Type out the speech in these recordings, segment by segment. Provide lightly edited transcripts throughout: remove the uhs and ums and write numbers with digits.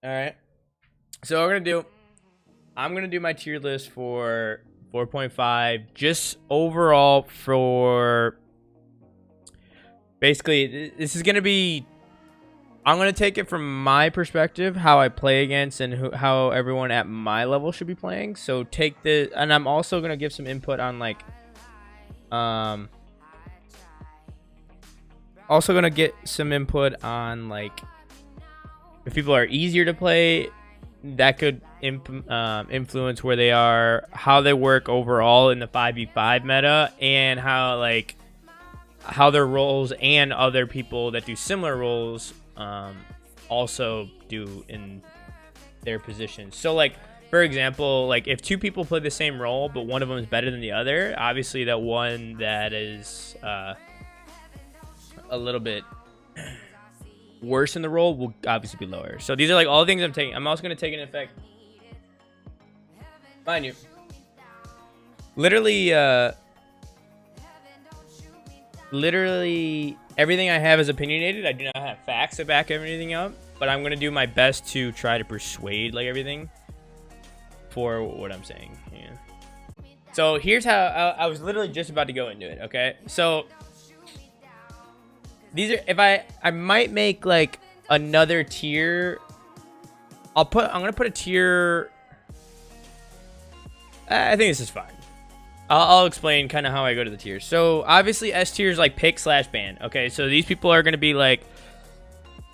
All right. So what we're gonna do, I'm gonna do my tier list for 4.5, just overall for basically. This is gonna be. I'm gonna take it from my perspective, how I play against, and how everyone at my level should be playing. So take the, and I'm also gonna give some input on like, also gonna get some input on like if people are easier to play, that could influence where they are, how they work overall in the 5v5 meta, and how their roles and other people that do similar roles also do in their positions. So like, for example, like if two people play the same role but one of them is better than the other, obviously that one that is a little bit worse in the role will obviously be lower. So these are like all the things I'm taking. I'm also going to take into effect, mind you, literally everything I have is opinionated. I do not have facts to back everything up, but I'm going to do my best to try to persuade like everything for what I'm saying. Yeah. So here's how I was literally just about to go into it. Okay. So these are, if I might make like another tier. I'm going to put a tier. I think this is fine. I'll explain kind of how I go to the tiers. So obviously S tier is like pick slash ban. Okay, so these people are going to be like,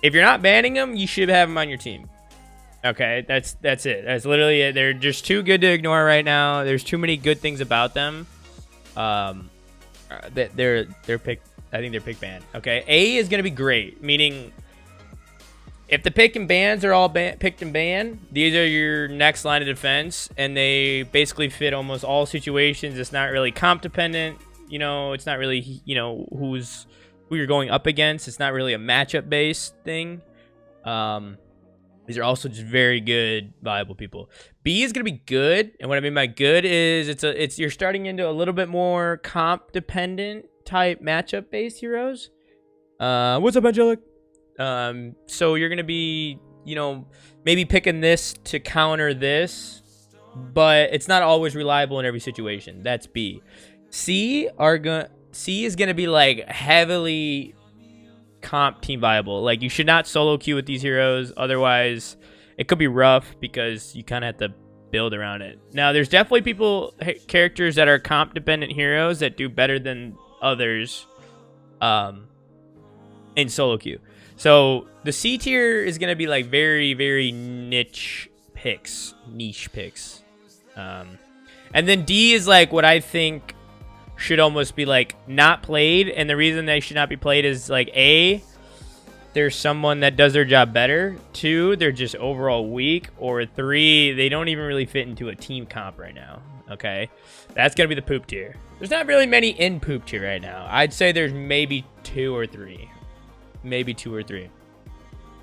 if you're not banning them, you should have them on your team. Okay, that's it. That's literally it. They're just too good to ignore right now. There's too many good things about them. They're pick. I think they're pick ban. Okay, A is going to be great, meaning if the pick and bans are all picked and banned, these are your next line of defense, and they basically fit almost all situations. It's not really comp dependent, you know. It's not really, you know, who you're going up against. It's not really a matchup based thing. These are also just very good, viable people. B is gonna be good, and what I mean by good is it's you're starting into a little bit more comp dependent type matchup based heroes. What's up, Angelic? So you're gonna be, you know, maybe picking this to counter this, but it's not always reliable in every situation. That's B. C is gonna be like heavily comp team viable. Like you should not solo queue with these heroes, otherwise it could be rough because you kind of have to build around it. Now there's definitely characters that are comp dependent heroes that do better than others in solo queue. So the C tier is going to be like very, very niche picks. And then D is like what I think should almost be like not played. And the reason they should not be played is like A, there's someone that does their job better. 2, they're just overall weak. Or 3, they don't even really fit into a team comp right now. Okay, that's going to be the poop tier. There's not really many in poop tier right now. I'd say there's maybe 2 or 3. Maybe 2 or 3.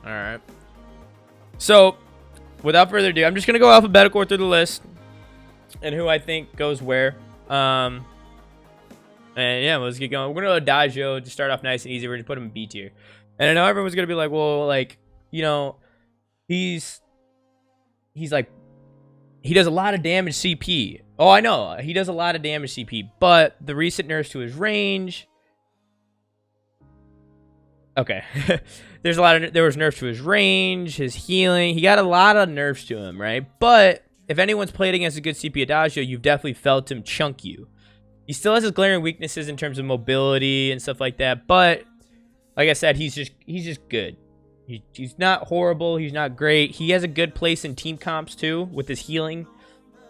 All right. So, without further ado, I'm just gonna go alphabetical through the list and who I think goes where. And yeah, let's get going. We're gonna go Adagio to start off nice and easy. We're gonna put him in B tier. And I know everyone's gonna be like, well, like, you know, he's like, he does a lot of damage CP. Oh, I know he does a lot of damage CP, but the recent nerfs to his range. Okay, there was nerfs to his range, his healing. He got a lot of nerfs to him, right? But if anyone's played against a good CP Adagio, you've definitely felt him chunk you. He still has his glaring weaknesses in terms of mobility and stuff like that. But like I said, he's just good. He's not horrible. He's not great. He has a good place in team comps too with his healing.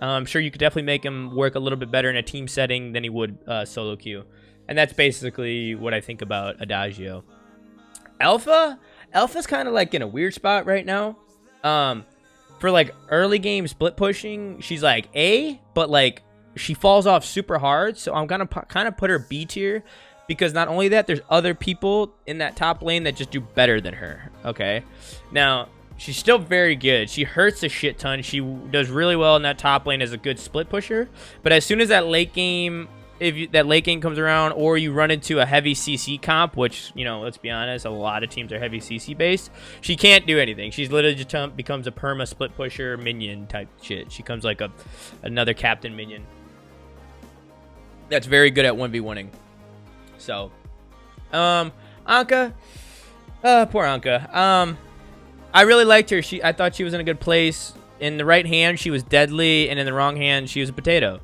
I'm sure you could definitely make him work a little bit better in a team setting than he would solo queue. And that's basically what I think about Adagio. Alpha's kind of like in a weird spot right now. For like early game split pushing, she's like A, but like she falls off super hard. So I'm gonna kind of put her B tier because not only that, there's other people in that top lane that just do better than her. Okay, now she's still very good. She hurts a shit ton. She does really well in that top lane as a good split pusher. But as soon as that late game if that late game comes around, or you run into a heavy CC comp, which, you know, let's be honest, a lot of teams are heavy CC based. She can't do anything. She's literally just becomes a perma split pusher minion type shit. She comes like another captain minion that's very good at 1v1ing. So, Anka, poor Anka. I really liked her. I thought she was in a good place. In the right hand, she was deadly, and in the wrong hand, she was a potato.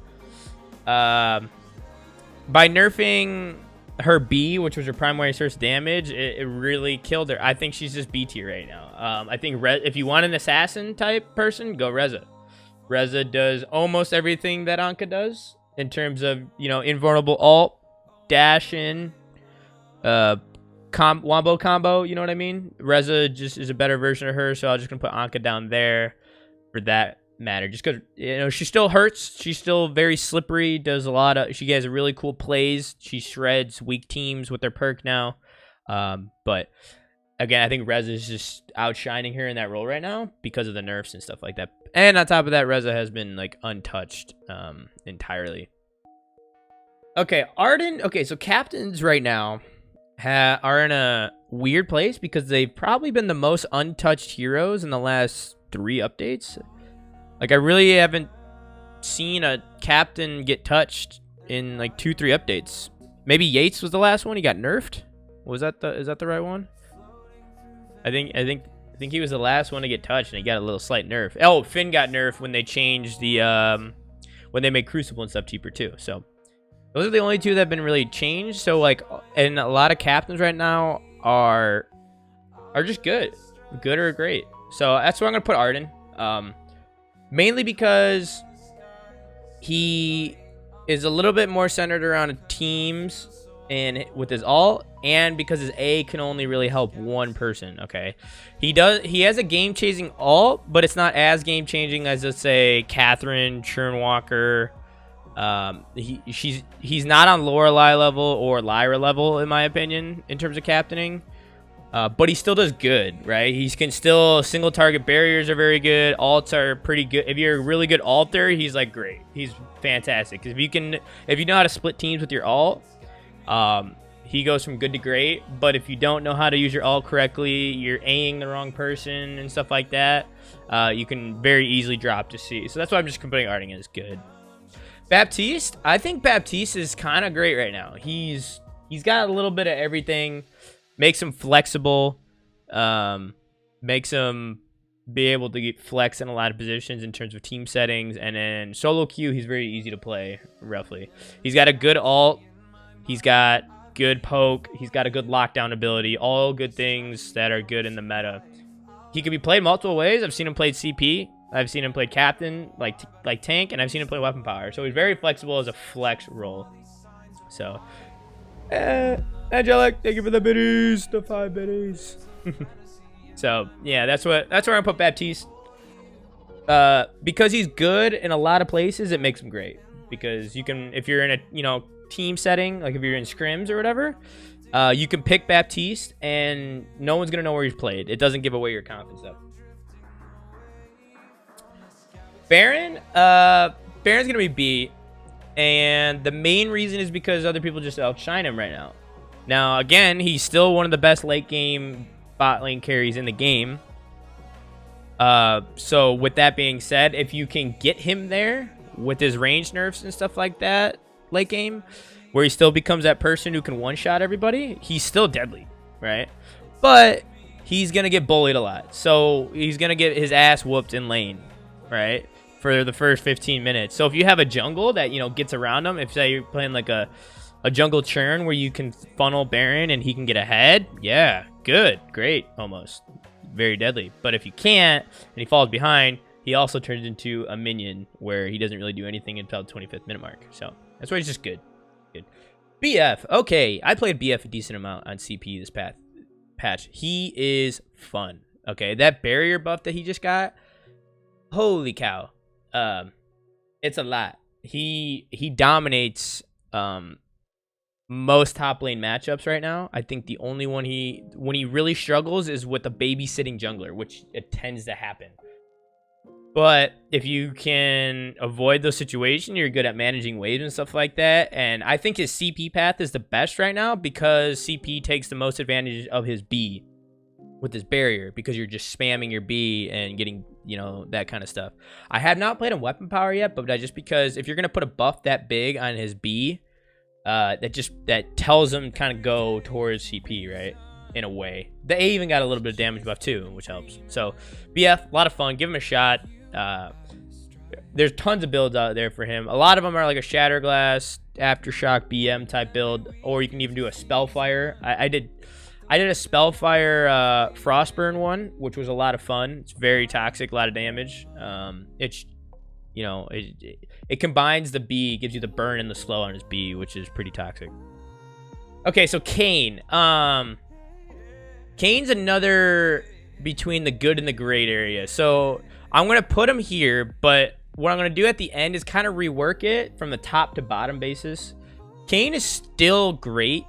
By nerfing her B, which was her primary source damage, it really killed her. I think she's just B tier right now. I think if you want an assassin type person, go Reza. Reza does almost everything that Anka does in terms of, you know, invulnerable ult, dash in, wombo combo, you know what I mean? Reza just is a better version of her, so I'm just gonna put Anka down there for that matter, just because, you know, she still hurts. She's still very slippery, does a lot of, she has really cool plays. She shreds weak teams with her perk now. But again, I think Reza is just outshining her in that role right now because of the nerfs and stuff like that. And on top of that, Reza has been like untouched entirely. Okay, Arden. Okay, so captains right now are in a weird place because they've probably been the most untouched heroes in the last 3 updates. Like, I really haven't seen a captain get touched in like 2-3 updates. Maybe Yates was the last one. He got nerfed. Is that the right one? I think he was the last one to get touched, and he got a little slight nerf. Oh, Finn got nerfed when they changed the when they made Crucible and stuff cheaper too. So those are the only 2 that have been really changed. So like, and a lot of captains right now are just good or great. So that's where I'm gonna put Arden. Mainly because he is a little bit more centered around teams and with his ult, and because his A can only really help one person. Okay, he has a game changing ult, but it's not as game changing as, let's say, Catherine, Churnwalker. He's not on Lorelei level or Lyra level, in my opinion, in terms of captaining. But he still does good, right? He can still, single target barriers are very good. Alts are pretty good. If you're a really good alter, he's like great. He's fantastic. Because if you know how to split teams with your alt, he goes from good to great. But if you don't know how to use your alt correctly, you're aiming the wrong person and stuff like that, you can very easily drop to C. So that's why I'm just putting Arden as good. Baptiste, I think Baptiste is kind of great right now. He's got a little bit of everything. Makes him flexible, makes him be able to get flex in a lot of positions in terms of team settings. And then solo queue, he's very easy to play, roughly. He's got a good ult. He's got good poke. He's got a good lockdown ability. All good things that are good in the meta. He can be played multiple ways. I've seen him play CP. I've seen him play captain, like tank. And I've seen him play weapon power. So he's very flexible as a flex role. So, Angelic, thank you for the biddies, the 5 biddies. So yeah, that's where I put Baptiste. Because he's good in a lot of places, it makes him great. Because you can, if you're in a team setting, like if you're in scrims or whatever, you can pick Baptiste, and no one's gonna know where he's played. It doesn't give away your confidence up. Baron, Baron's gonna be B, and the main reason is because other people just outshine him right now. Now, again, he's still one of the best late game bot lane carries in the game. So with that being said, if you can get him there with his range nerfs and stuff like that late game, where he still becomes that person who can one-shot everybody, he's still deadly, right? But he's going to get bullied a lot. So he's going to get his ass whooped in lane, right, for the first 15 minutes. So if you have a jungle that, gets around him, if, say, you're playing like a jungle churn where you can funnel Baron and he can get ahead, yeah, good, great, almost. Very deadly. But if you can't and he falls behind, he also turns into a minion where he doesn't really do anything until the 25th minute mark. So that's why he's just good. Good. BF. Okay, I played BF a decent amount on CP this patch. He is fun. Okay, that barrier buff that he just got, holy cow. It's a lot. He dominates most top lane matchups right now. I think the only one when he really struggles is with a babysitting jungler, which it tends to happen. But if you can avoid those situations, you're good at managing waves and stuff like that. And I think his CP path is the best right now because CP takes the most advantage of his B with his barrier because you're just spamming your B and getting, you know, that kind of stuff. I have not played on weapon power yet, but just because if you're going to put a buff that big on his B, that tells him kind of go towards CP, right? In a way. The A even got a little bit of damage buff too, which helps. So, BF, a lot of fun. Give him a shot. There's tons of builds out there for him. A lot of them are like a Shatterglass, Aftershock, BM type build, or you can even do a Spellfire. I did a Spellfire Frostburn one, which was a lot of fun. It's very toxic, a lot of damage. It's, you know, it combines the B, gives you the burn and the slow on his B, which is pretty toxic. Okay, so Kayn. Kayn's another between the good and the great area. So I'm going to put him here, but what I'm going to do at the end is kind of rework it from the top to bottom basis. Kayn is still great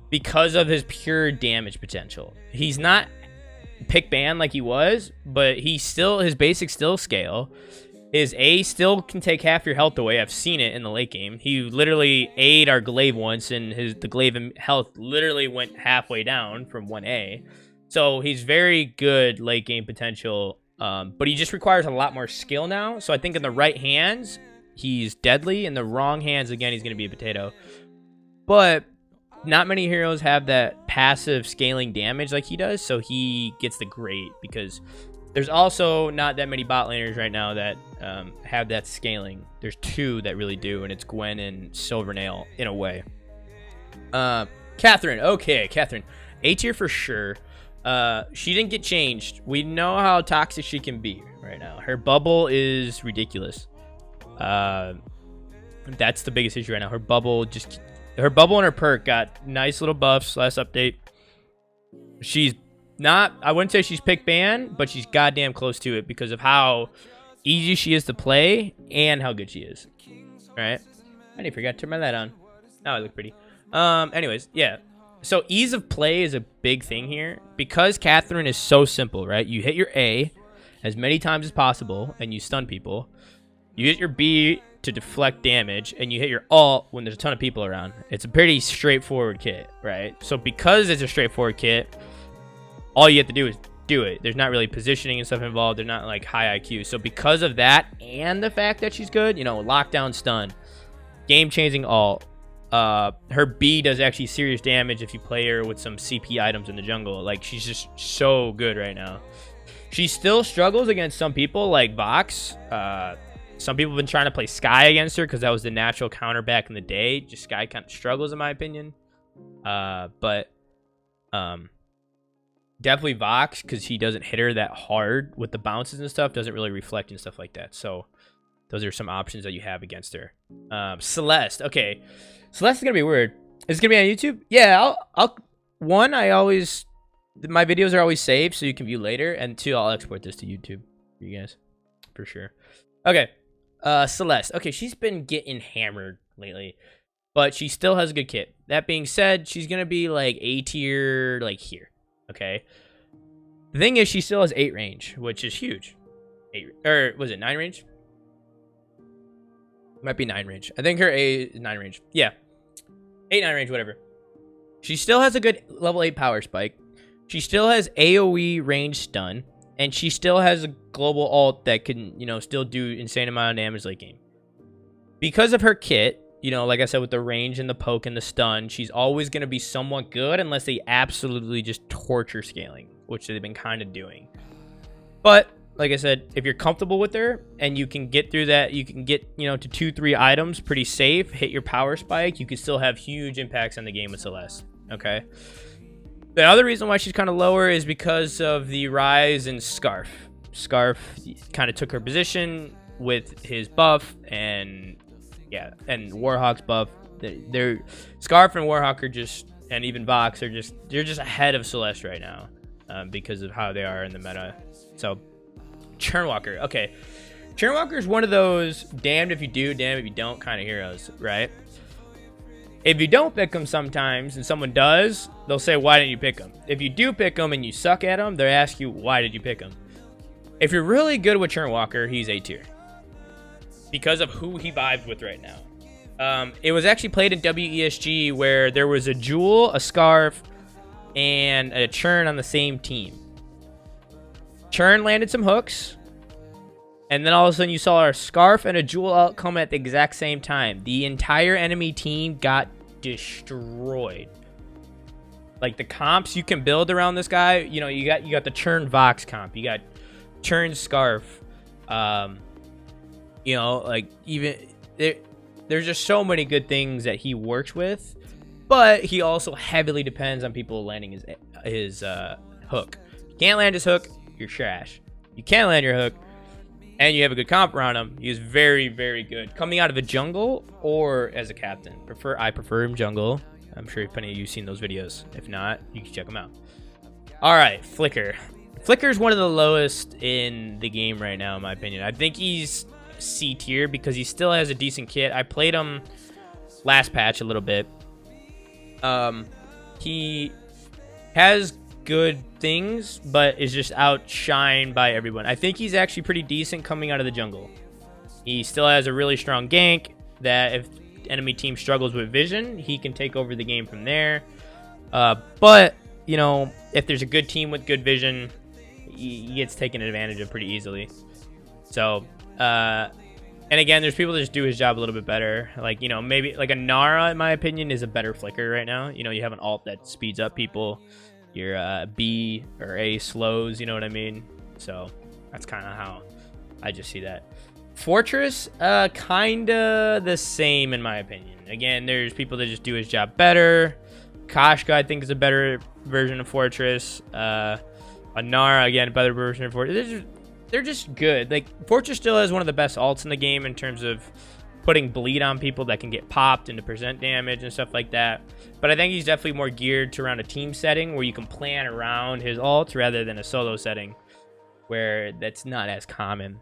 because of his pure damage potential. He's not pick ban like he was, but his basics still scale. His A still can take half your health away. I've seen it in the late game. He literally A'd our glaive once, and the glaive health literally went halfway down from 1A. So he's very good late game potential, but he just requires a lot more skill now. So I think in the right hands, he's deadly. In the wrong hands, again, he's going to be a potato. But not many heroes have that passive scaling damage like he does, so he gets the great because there's also not that many bot laners right now that have that scaling. There's two that really do, and it's Gwen and Silvernail in a way. Catherine. Okay, Catherine. A tier for sure. She didn't get changed. We know how toxic she can be right now. Her bubble is ridiculous. That's the biggest issue right now. Her bubble and her perk got nice little buffs last update. She's not, I wouldn't say she's pick ban, but she's goddamn close to it because of how easy she is to play and how good she is. All right. I didn't forget to turn my light on. Now I look pretty. Anyways, yeah. So ease of play is a big thing here because Catherine is so simple, right? You hit your A as many times as possible and you stun people. You hit your B to deflect damage, and you hit your ult when there's a ton of people around. It's a pretty straightforward kit, right? So because it's a straightforward kit, all you have to do is do it. There's not really positioning and stuff involved. They're not like high IQ. So because of that and the fact that she's good, you know, lockdown stun, game-changing ult. Her B does actually serious damage if you play her with some CP items in the jungle. Like, she's just so good right now. She still struggles against some people like Vox. Some people have been trying to play Skye against her because that was the natural counter back in the day. Just Skye kind of struggles in my opinion. But definitely Vox, because he doesn't hit her that hard with the bounces and stuff. Doesn't really reflect and stuff like that. So those are some options that you have against her. Celeste. Okay. Celeste is going to be weird. Is it going to be on YouTube? Yeah, one, my videos are always saved so you can view later. And two, I'll export this to YouTube for you guys. For sure. Okay. Celeste. Okay, she's been getting hammered lately, but she still has a good kit. That being said, she's going to be like A tier, like here. Okay. The thing is, she still has 8 range, which is huge. 8, or was it 9 range? Might be 9 range. I think her A is 9 range. Yeah. 8, 9 range, whatever. She still has a good level 8 power spike. She still has AoE range stun. And she still has a global ult that can, you know, still do insane amount of damage late game. Because of her kit, you know, like I said, with the range and the poke and the stun, she's always going to be somewhat good unless they absolutely just torture scaling, which they've been kind of doing. But, like I said, if you're comfortable with her and you can get through that, you can get, you know, to 2-3 items pretty safe, hit your power spike, you can still have huge impacts on the game with Celeste, okay? The other reason why she's kind of lower is because of the rise in Scarf. Scarf kind of took her position with his buff, and yeah, and Warhawk's buff. They're Scarf and Warhawk are just, and even Vox are just, they're just ahead of Celeste right now because of how they are in the meta. So, Churnwalker. Okay, Churnwalker is one of those damned if you do, damned if you don't kind of heroes, right? If you don't pick them sometimes and someone does, they'll say, why didn't you pick them? If you do pick them and you suck at them, they'll ask you, why did you pick them? If you're really good with Churn Walker, he's A tier because of who he vibes with right now. It was actually played in WESG where there was a Jewel, a Scarf, and a Churn on the same team. Churn landed some hooks, and then all of a sudden you saw a Scarf and a Jewel out come at the exact same time. The entire enemy team got destroyed. Like, the comps you can build around this guy, you know, you got the Churn Vox comp, you got Churn Scarf, you know, like, even there's just so many good things that he works with, but he also heavily depends on people landing his hook. You can't land his hook, you're trash. You can't land your hook, and you have a good comp around him. He is very, very good coming out of the jungle or as a captain. I prefer him jungle. I'm sure plenty of you seen those videos. If not, you can check them out. All right, Flicker. Flicker is one of the lowest in the game right now, in my opinion. I think he's C tier because he still has a decent kit. I played him last patch a little bit. He has good things, but is just outshined by everyone. I think he's actually pretty decent coming out of the jungle. He still has a really strong gank that if enemy team struggles with vision, he can take over the game from there. But, you know, if there's a good team with good vision, he gets taken advantage of pretty easily. So, and again, there's people that just do his job a little bit better. Like, you know, maybe like a Nara, in my opinion, is a better Flicker right now. You know, you have an ult that speeds up people. Your B or A slows, you know what I mean? So that's kind of how I just see that. Fortress, kind of the same in my opinion. Again, there's people that just do his job better. Koshka, I think, is a better version of Fortress. Anara, again, a better version of Fortress. They're just good. Like, Fortress still has one of the best ults in the game in terms of putting bleed on people that can get popped into percent damage and stuff like that. But I think he's definitely more geared to around a team setting where you can plan around his ults rather than a solo setting where that's not as common.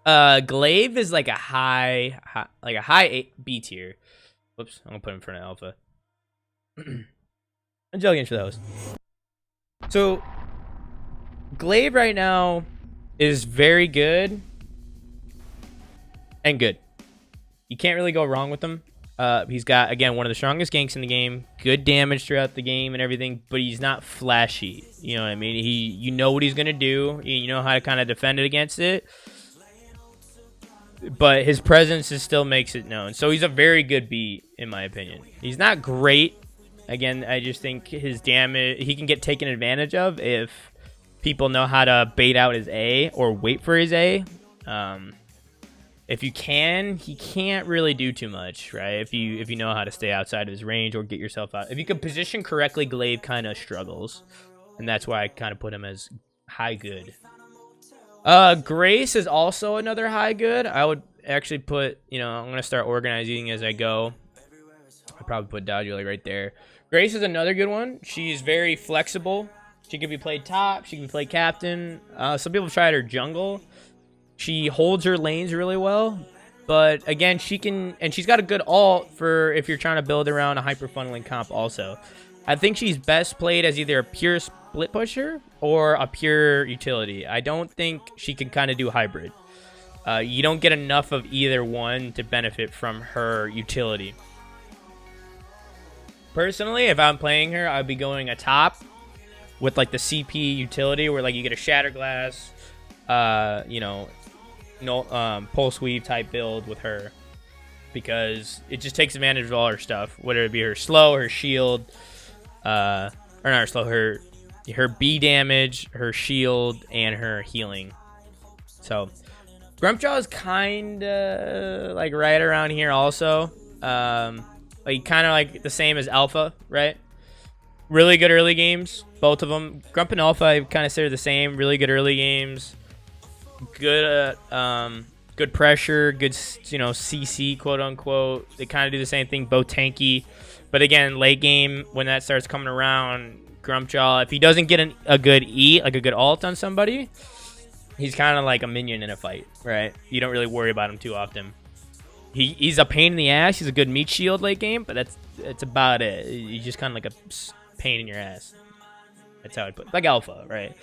Glaive is like a high B tier. Whoops, I'm gonna put him in front of Alpha. I'm joking for those. So Glaive right now is very good and good. You can't really go wrong with him. He's got, again, one of the strongest ganks in the game, good damage throughout the game and everything, but he's not flashy. You know what I mean? You know what he's gonna do. You know how to kind of defend it against it. But his presence still makes it known. So he's a very good B, in my opinion. He's not great. Again, I just think his damage, he can get taken advantage of if people know how to bait out his A or wait for his A. If you can, he can't really do too much, right? If you know how to stay outside of his range or get yourself out. If you can position correctly, Glaive kind of struggles. And that's why I kind of put him as high good. Grace is also another high good. I would actually put, you know, I'm going to start organizing as I go. I'll probably put Dodger like right there. Grace is another good one. She's very flexible. She can be played top. She can be played captain. Some people tried her jungle. She holds her lanes really well. But again, she can, and she's got a good ult for if you're trying to build around a hyper funneling comp also. I think she's best played as either a pure split pusher or a pure utility. I don't think she can kind of do hybrid. You don't get enough of either one to benefit from her utility. Personally, if I'm playing her, I'd be going a top with like the CP utility where like you get a shatter glass, you know, no pulse weave type build with her because it just takes advantage of all her stuff, whether it be her slow, her shield, or not her slow, her B damage, her shield, and her healing. So Grumpjaw is kind of like right around here also. Like kind of like the same as Alpha, right? Really good early games, both of them. Grump and Alpha I kind of say are the same. Really good early games. Good good pressure, good, you know, CC quote unquote. They kind of do the same thing, both tanky. But again, late game when that starts coming around, Grumpjaw, if he doesn't get a good E, like a good ult on somebody, he's kind of like a minion in a fight, right? You don't really worry about him too often. He's a pain in the ass. He's a good meat shield late game, but that's about it. He's just kind of like a pain in your ass. That's how I put it. Like Alpha, right?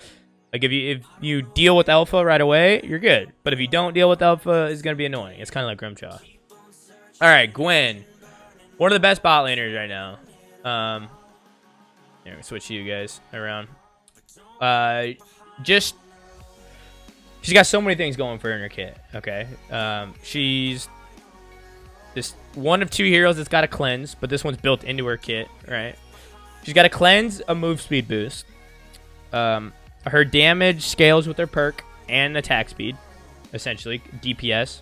Like if you deal with alpha right away, you're good. But if you don't deal with alpha, it's gonna be annoying. It's kind of like Grimjaw. All right, Gwen, one of the best bot laners right now. Here, switch you guys around. Just she's got so many things going for her in her kit. Okay, she's just one of 2 heroes that's got a cleanse, but this one's built into her kit, right? She's got a cleanse, a move speed boost. Her damage scales with her perk and attack speed, essentially DPS.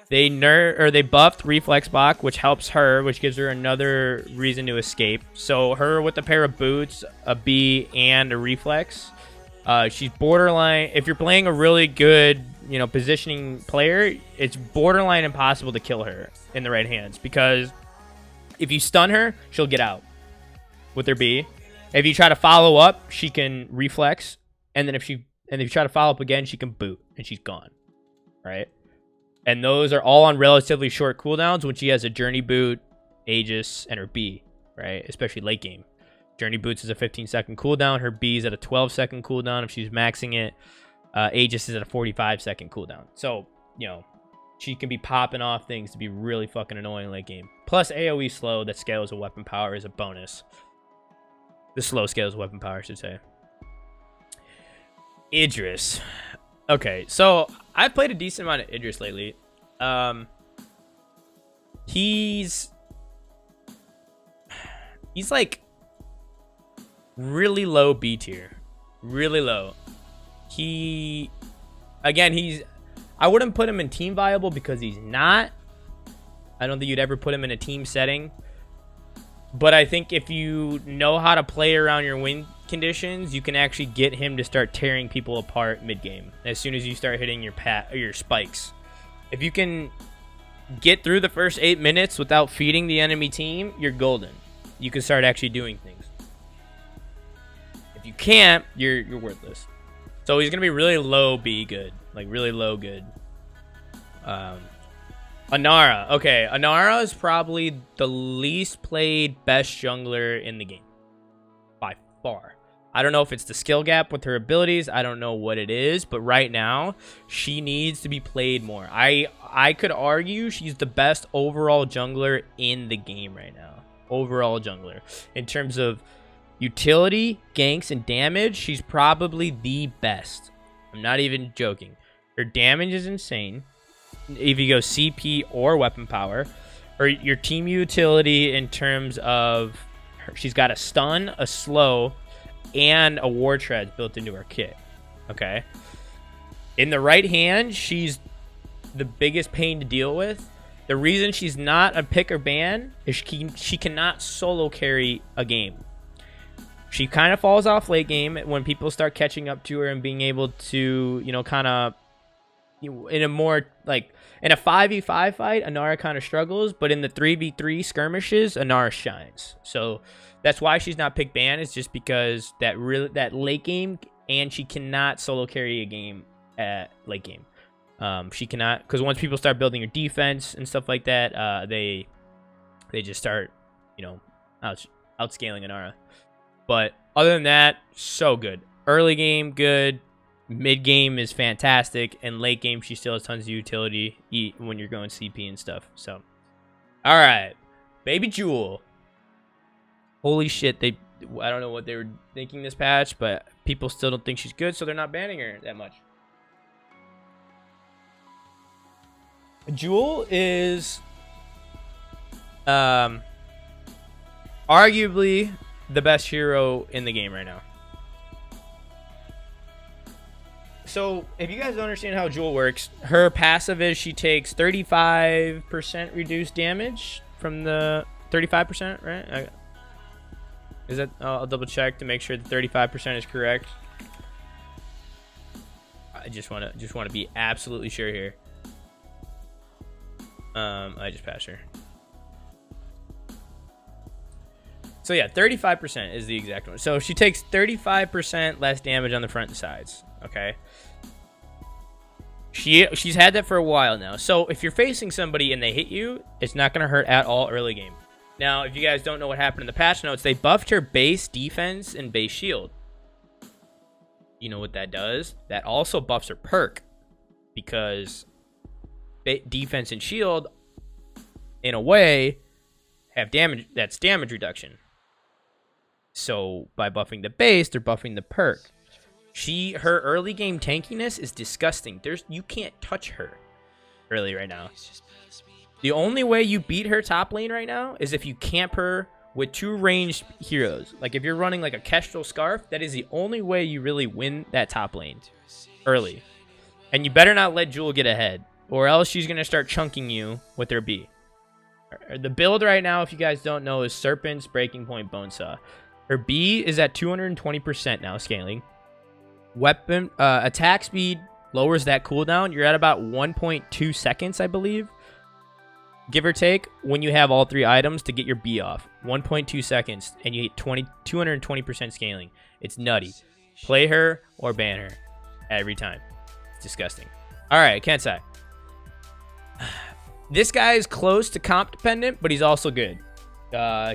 They buffed reflex block, which helps her, which gives her another reason to escape. So her with a pair of boots, a B, and a reflex, she's borderline. If you're playing a really good, positioning player, it's borderline impossible to kill her in the right hands, because if you stun her, she'll get out with her B. If you try to follow up, she can reflex, and then if you try to follow up again, she can boot, and she's gone, right? And those are all on relatively short cooldowns when she has a Journey Boot, Aegis, and her B, right? Especially late game. Journey Boots is a 15-second cooldown. Her B is at a 12-second cooldown if she's maxing it. Aegis is at a 45-second cooldown. So, she can be popping off things to be really fucking annoying late game. Plus, AoE slow that scales with weapon power is a bonus. The slow scales weapon power, I should say. Idris. Okay, so I've played a decent amount of Idris lately. He's like really low B tier. Really low. I wouldn't put him in team viable because he's not. I don't think you'd ever put him in a team setting. But I think if you know how to play around your win conditions, you can actually get him to start tearing people apart mid-game as soon as you start hitting your spikes. If you can get through the first 8 minutes without feeding the enemy team, you're golden. You can start actually doing things. If you can't, you're worthless. So he's going to be really low B good. Like really low good. Anara. Okay, Anara is probably the least played best jungler in the game. By far. I don't know if it's the skill gap with her abilities. I don't know what it is. But right now, she needs to be played more. I could argue she's the best overall jungler in the game right now. Overall jungler. In terms of utility, ganks, and damage, she's probably the best. I'm not even joking. Her damage is insane. If you go CP or weapon power, or your team utility in terms of she's got a stun, a slow, and a war tread built into her kit. Okay. In the right hand, she's the biggest pain to deal with. The reason she's not a pick or ban is she cannot solo carry a game. She kind of falls off late game when people start catching up to her and being able to, kind of in a more like in a 5v5 fight, Anara kind of struggles, but in the 3v3 skirmishes, Anara shines. So that's why she's not pick ban. It's just because that late game, and she cannot solo carry a game at late game. She cannot, because once people start building her defense and stuff like that, they just start, outscaling Anara. But other than that, so good. Early game, good. Mid game is fantastic, and late game she still has tons of utility when you're going CP and stuff. So, all right, Baby Jewel. Holy shit! I don't know what they were thinking this patch, but people still don't think she's good, so they're not banning her that much. Jewel is, arguably the best hero in the game right now. So, if you guys don't understand how Jewel works, her passive is she takes 35% reduced damage from the 35%, right? Is that? I'll double check to make sure the 35% is correct. I just want to be absolutely sure here. I just passed her. So yeah, 35% is the exact one. So she takes 35% less damage on the front and sides. Okay. She's had that for a while now. So if you're facing somebody and they hit you, it's not going to hurt at all early game. Now, if you guys don't know what happened in the patch notes, they buffed her base defense and base shield. You know what that does? That also buffs her perk, because defense and shield, in a way, have damage. That's damage reduction. So by buffing the base, they're buffing the perk. Her early game tankiness is disgusting. You can't touch her early right now. The only way you beat her top lane right now is if you camp her with 2 ranged heroes. Like if you're running like a Kestrel Scarf, that is the only way you really win that top lane early. And you better not let Jewel get ahead, or else she's going to start chunking you with her B. The build right now, if you guys don't know, is Serpent's Breaking Point Bonesaw. Her B is at 220% now scaling. Weapon attack speed lowers that cooldown. You're at about 1.2 seconds, I believe, give or take, when you have all 3 items to get your B off. 1.2 seconds, and you hit 220% scaling. It's nutty. Play her or ban her every time. It's disgusting. All right, Kensai. This guy is close to comp dependent, but he's also good.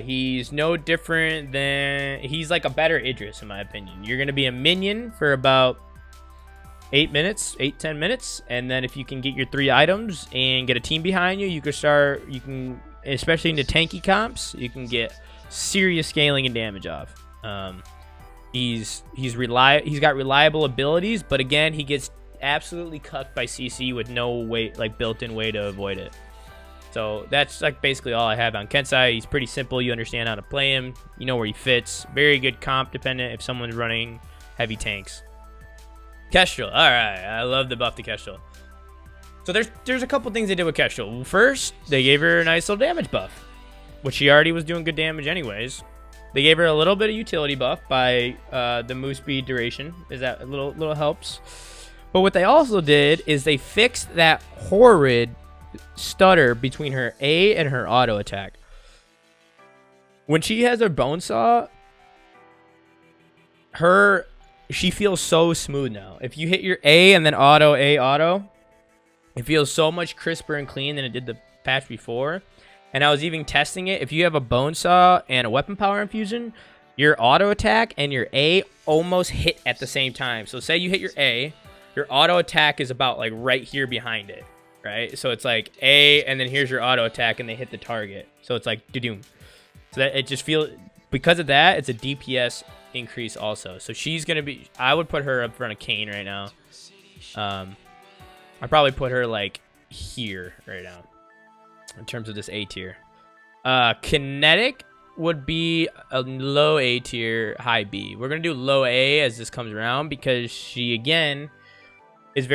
He's no different than... He's like a better Idris, in my opinion. You're going to be a minion for about 10 minutes. And then if you can get your 3 items and get a team behind you, you can, especially into tanky comps, you can get serious scaling and damage off. He's got reliable abilities, but again, he gets absolutely cucked by CC with no way, like built-in way to avoid it. So that's like basically all I have on Kensai. He's pretty simple. You understand how to play him. You know where he fits. Very good comp dependent if someone's running heavy tanks. Kestrel. All right. I love the buff to Kestrel. So there's a couple things they did with Kestrel. First, they gave her a nice little damage buff, which she already was doing good damage anyways. They gave her a little bit of utility buff by the move speed duration. Is that a little helps? But what they also did is they fixed that horrid stutter between her A and her auto attack. When she has her Bonesaw, she feels so smooth now. If you hit your A and then auto, it feels so much crisper and clean than it did the patch before. And I was even testing it. If you have a Bonesaw and a weapon power infusion, your auto attack and your A almost hit at the same time. So say you hit your A, your auto attack is about like right here behind it. Right, so it's like A, and then here's your auto attack, and they hit the target. So it's like do-doom. So that it just feels, because of that, it's a DPS increase also. So she's gonna be. I would put her up front of Kane right now. I'd probably put her like here right now in terms of this A tier. Kinetic would be a low A tier, high B. We're gonna do low A as this comes around because she again is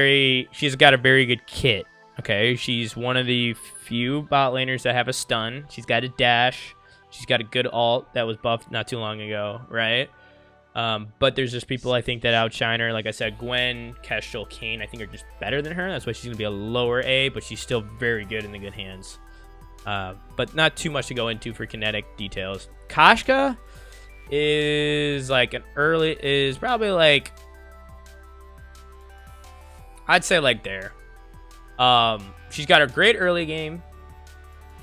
she's got a very good kit. Okay, she's one of the few bot laners that have a stun. She's got a dash. She's got a good ult that was buffed not too long ago, right? But there's just people I think that outshine her. Like I said, Gwen, Kestrel, Kane, I think are just better than her. That's why she's going to be a lower A, but she's still very good in the good hands. But not too much to go into for kinetic details. Kashka is like probably like, I'd say like there. She's got a great early game,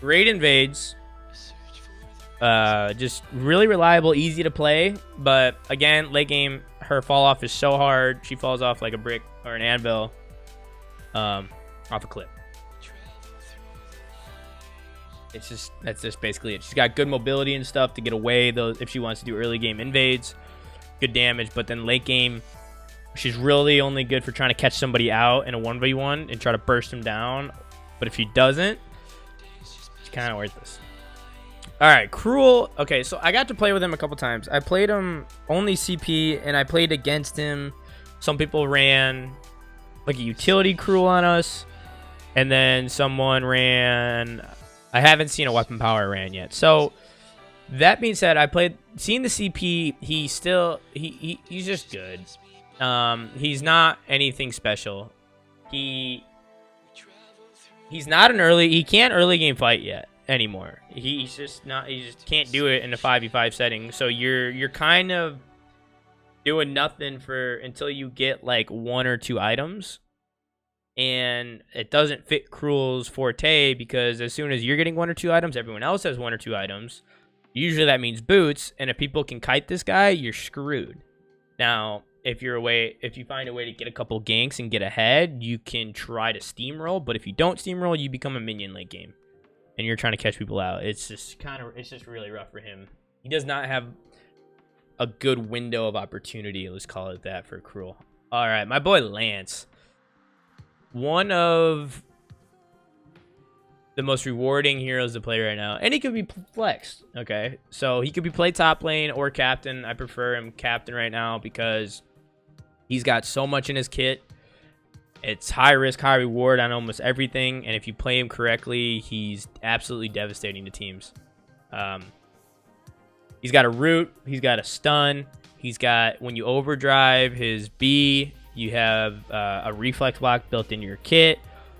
great invades, just really reliable, easy to play. But again, late game, her fall off is so hard. She falls off like a brick or an anvil, off a cliff. That's just basically it. She's got good mobility and stuff to get away if she wants to do early game invades, good damage. But then late game, she's really only good for trying to catch somebody out in a 1v1 and try to burst him down. But if she doesn't, she's kind of worthless. All right, Cruel. Okay, so I got to play with him a couple times. I played him only CP, and I played against him. Some people ran like a utility Cruel on us, and then someone ran... I haven't seen a weapon power ran yet. So that being said, seeing the CP, he's just good. He's not anything special. He's not he can't early game fight yet anymore. He just can't do it in a 5v5 setting. So you're kind of doing nothing until you get like 1 or 2 items. And it doesn't fit Cruel's forte because as soon as you're getting 1 or 2 items, everyone else has 1 or 2 items. Usually that means boots, and if people can kite this guy, you're screwed. Now, if you find a way to get a couple ganks and get ahead, you can try to steamroll. But if you don't steamroll, you become a minion late game, and you're trying to catch people out. It's just really rough for him. He does not have a good window of opportunity. Let's call it that for Cruel. All right, my boy Lance, one of the most rewarding heroes to play right now, and he could be flexed. Okay, so he could be played top lane or captain. I prefer him captain right now because he's got so much in his kit. It's high risk, high reward on almost everything, and if you play him correctly, he's absolutely devastating to teams. He's got a root, he's got a stun, he's got, when you overdrive his B, you have a reflex block built into your kit.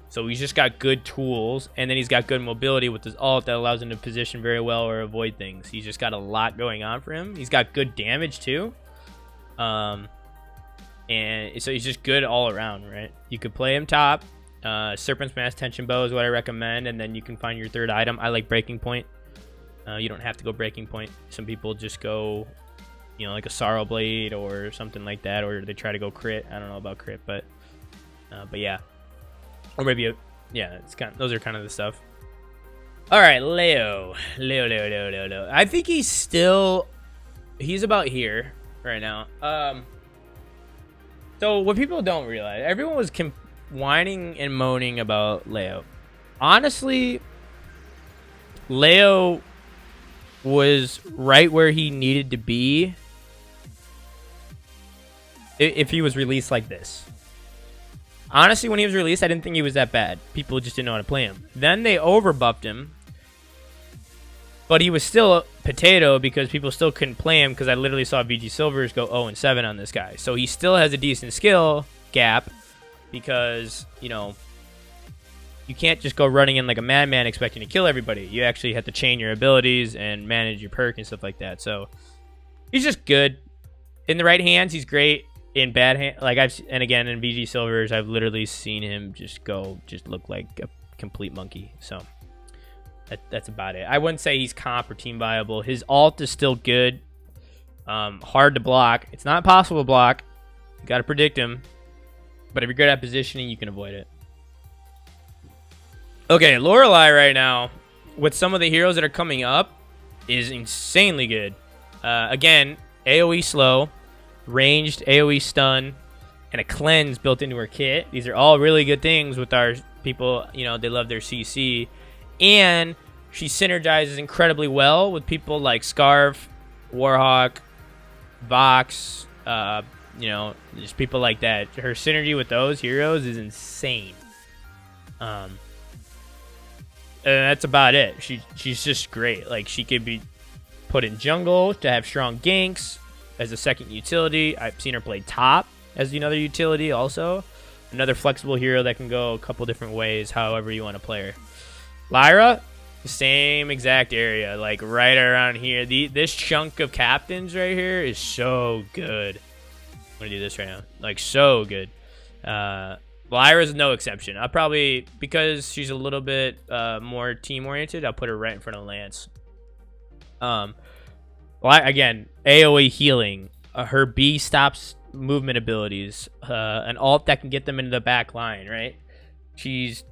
So he's just got good tools, and then he's got good mobility with his ult that allows him to position very well or avoid things. He's just got a lot going on for him. He's got good damage too. And so he's just good all around, right? You could play him top. Serpent's Mask Tension Bow is what I recommend, and then you can find your third item. I like Breaking Point. You don't have to go Breaking Point. Some people just go, you know, like a Sorrow Blade or something like that, or they try to go crit. I don't know about crit, but yeah. Or maybe, yeah, those are kind of the stuff. All right, Leo. I think he's about here right now. So what people don't realize, everyone was whining and moaning about Leo. Honestly, Leo was right where he needed to be if he was released like this. Honestly, when he was released, I didn't think he was that bad. People just didn't know how to play him. Then they overbuffed him. But he was still a potato because people still couldn't play him because I literally saw VG Silvers go 0-7 on this guy. So he still has a decent skill gap because, you know, you can't just go running in like a madman expecting to kill everybody. You actually have to chain your abilities and manage your perk and stuff like that. So he's just good. In the right hands, he's great. In bad hands, and again in VG Silvers, I've literally seen him just look like a complete monkey. So that's about it. I wouldn't say he's comp or team viable. His ult is still good. Hard to block. It's not possible to block. You got to predict him. But if you're good at positioning, you can avoid it. Okay, Lorelei right now, with some of the heroes that are coming up, is insanely good. Again, AoE slow, ranged AoE stun, and a cleanse built into her kit. These are all really good things with our people. You know, they love their CC. And she synergizes incredibly well with people like Scarf, Warhawk, Vox, you know, just people like that. Her synergy with those heroes is insane. And that's about it. She's just great. Like, she could be put in jungle to have strong ganks as a second utility. I've seen her play top as another utility also. Another flexible hero that can go a couple different ways, however you want to play her. Lyra, same exact area, like right around here. This chunk of captains right here is so good. I'm going to do this right now. Like, so good. Lyra's no exception. I'll probably, because she's a little bit more team-oriented, I'll put her right in front of Lance. Again, AoE healing. Her B stops movement abilities. An ult that can get them into the back line, right? She's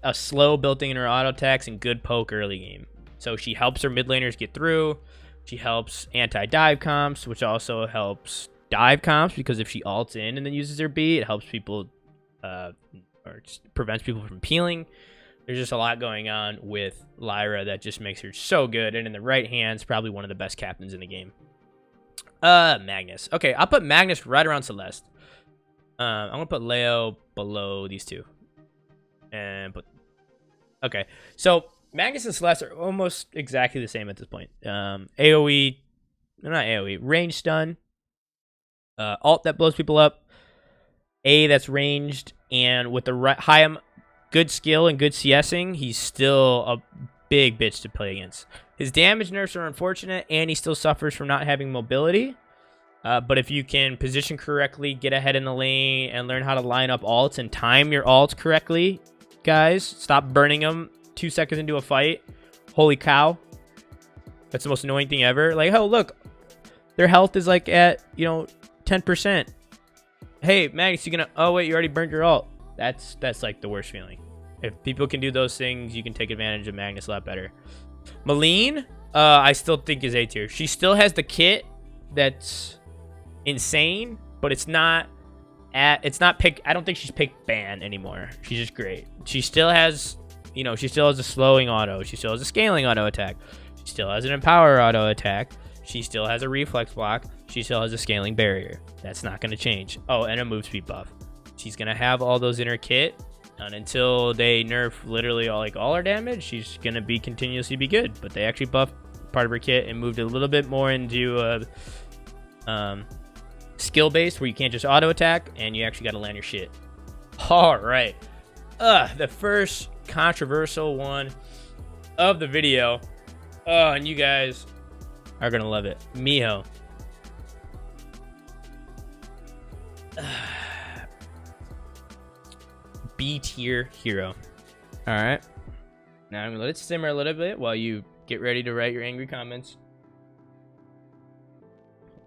a slow built-in in her auto attacks and good poke early game. So she helps her mid laners get through. She helps anti-dive comps, which also helps dive comps, because if she ults in and then uses her B, it helps people or just prevents people from peeling. There's just a lot going on with Lyra that just makes her so good. And in the right hands, probably one of the best captains in the game. Magnus. Okay, I'll put Magnus right around Celeste. I'm going to put Leo below these two. And put... Okay, so Magnus and Celeste are almost exactly the same at this point. AoE... No, not AoE. Range stun. Ult that blows people up. A that's ranged. And with the good skill and good CSing, he's still a big bitch to play against. His damage nerfs are unfortunate, and he still suffers from not having mobility. But if you can position correctly, get ahead in the lane, and learn how to line up ults and time your ults correctly, guys, stop burning them 2 seconds into a fight. Holy cow. That's the most annoying thing ever. Like, oh, look, their health is like at, 10%. Hey, Magnus, you gonna... Oh, wait, you already burned your ult. That's like the worst feeling. If people can do those things, you can take advantage of Magnus a lot better. Maline, I still think is A tier. She still has the kit that's insane, but it's not pick. I don't think she's picked ban anymore. She's just great. She still has, you know, she still has a slowing auto. She still has a scaling auto attack. She still has an empower auto attack. She still has a reflex block. She still has a scaling barrier. That's not going to change. Oh, and a move speed buff. She's going to have all those in her kit. And until they nerf literally all her damage, she's going to continuously be good. But they actually buffed part of her kit and moved a little bit more into skill based, where you can't just auto attack and you actually got to land your shit. All right. The first controversial one of the video. And you guys are going to love it. Miho. B tier hero. All right. Now I'm going to let it simmer a little bit while you get ready to write your angry comments.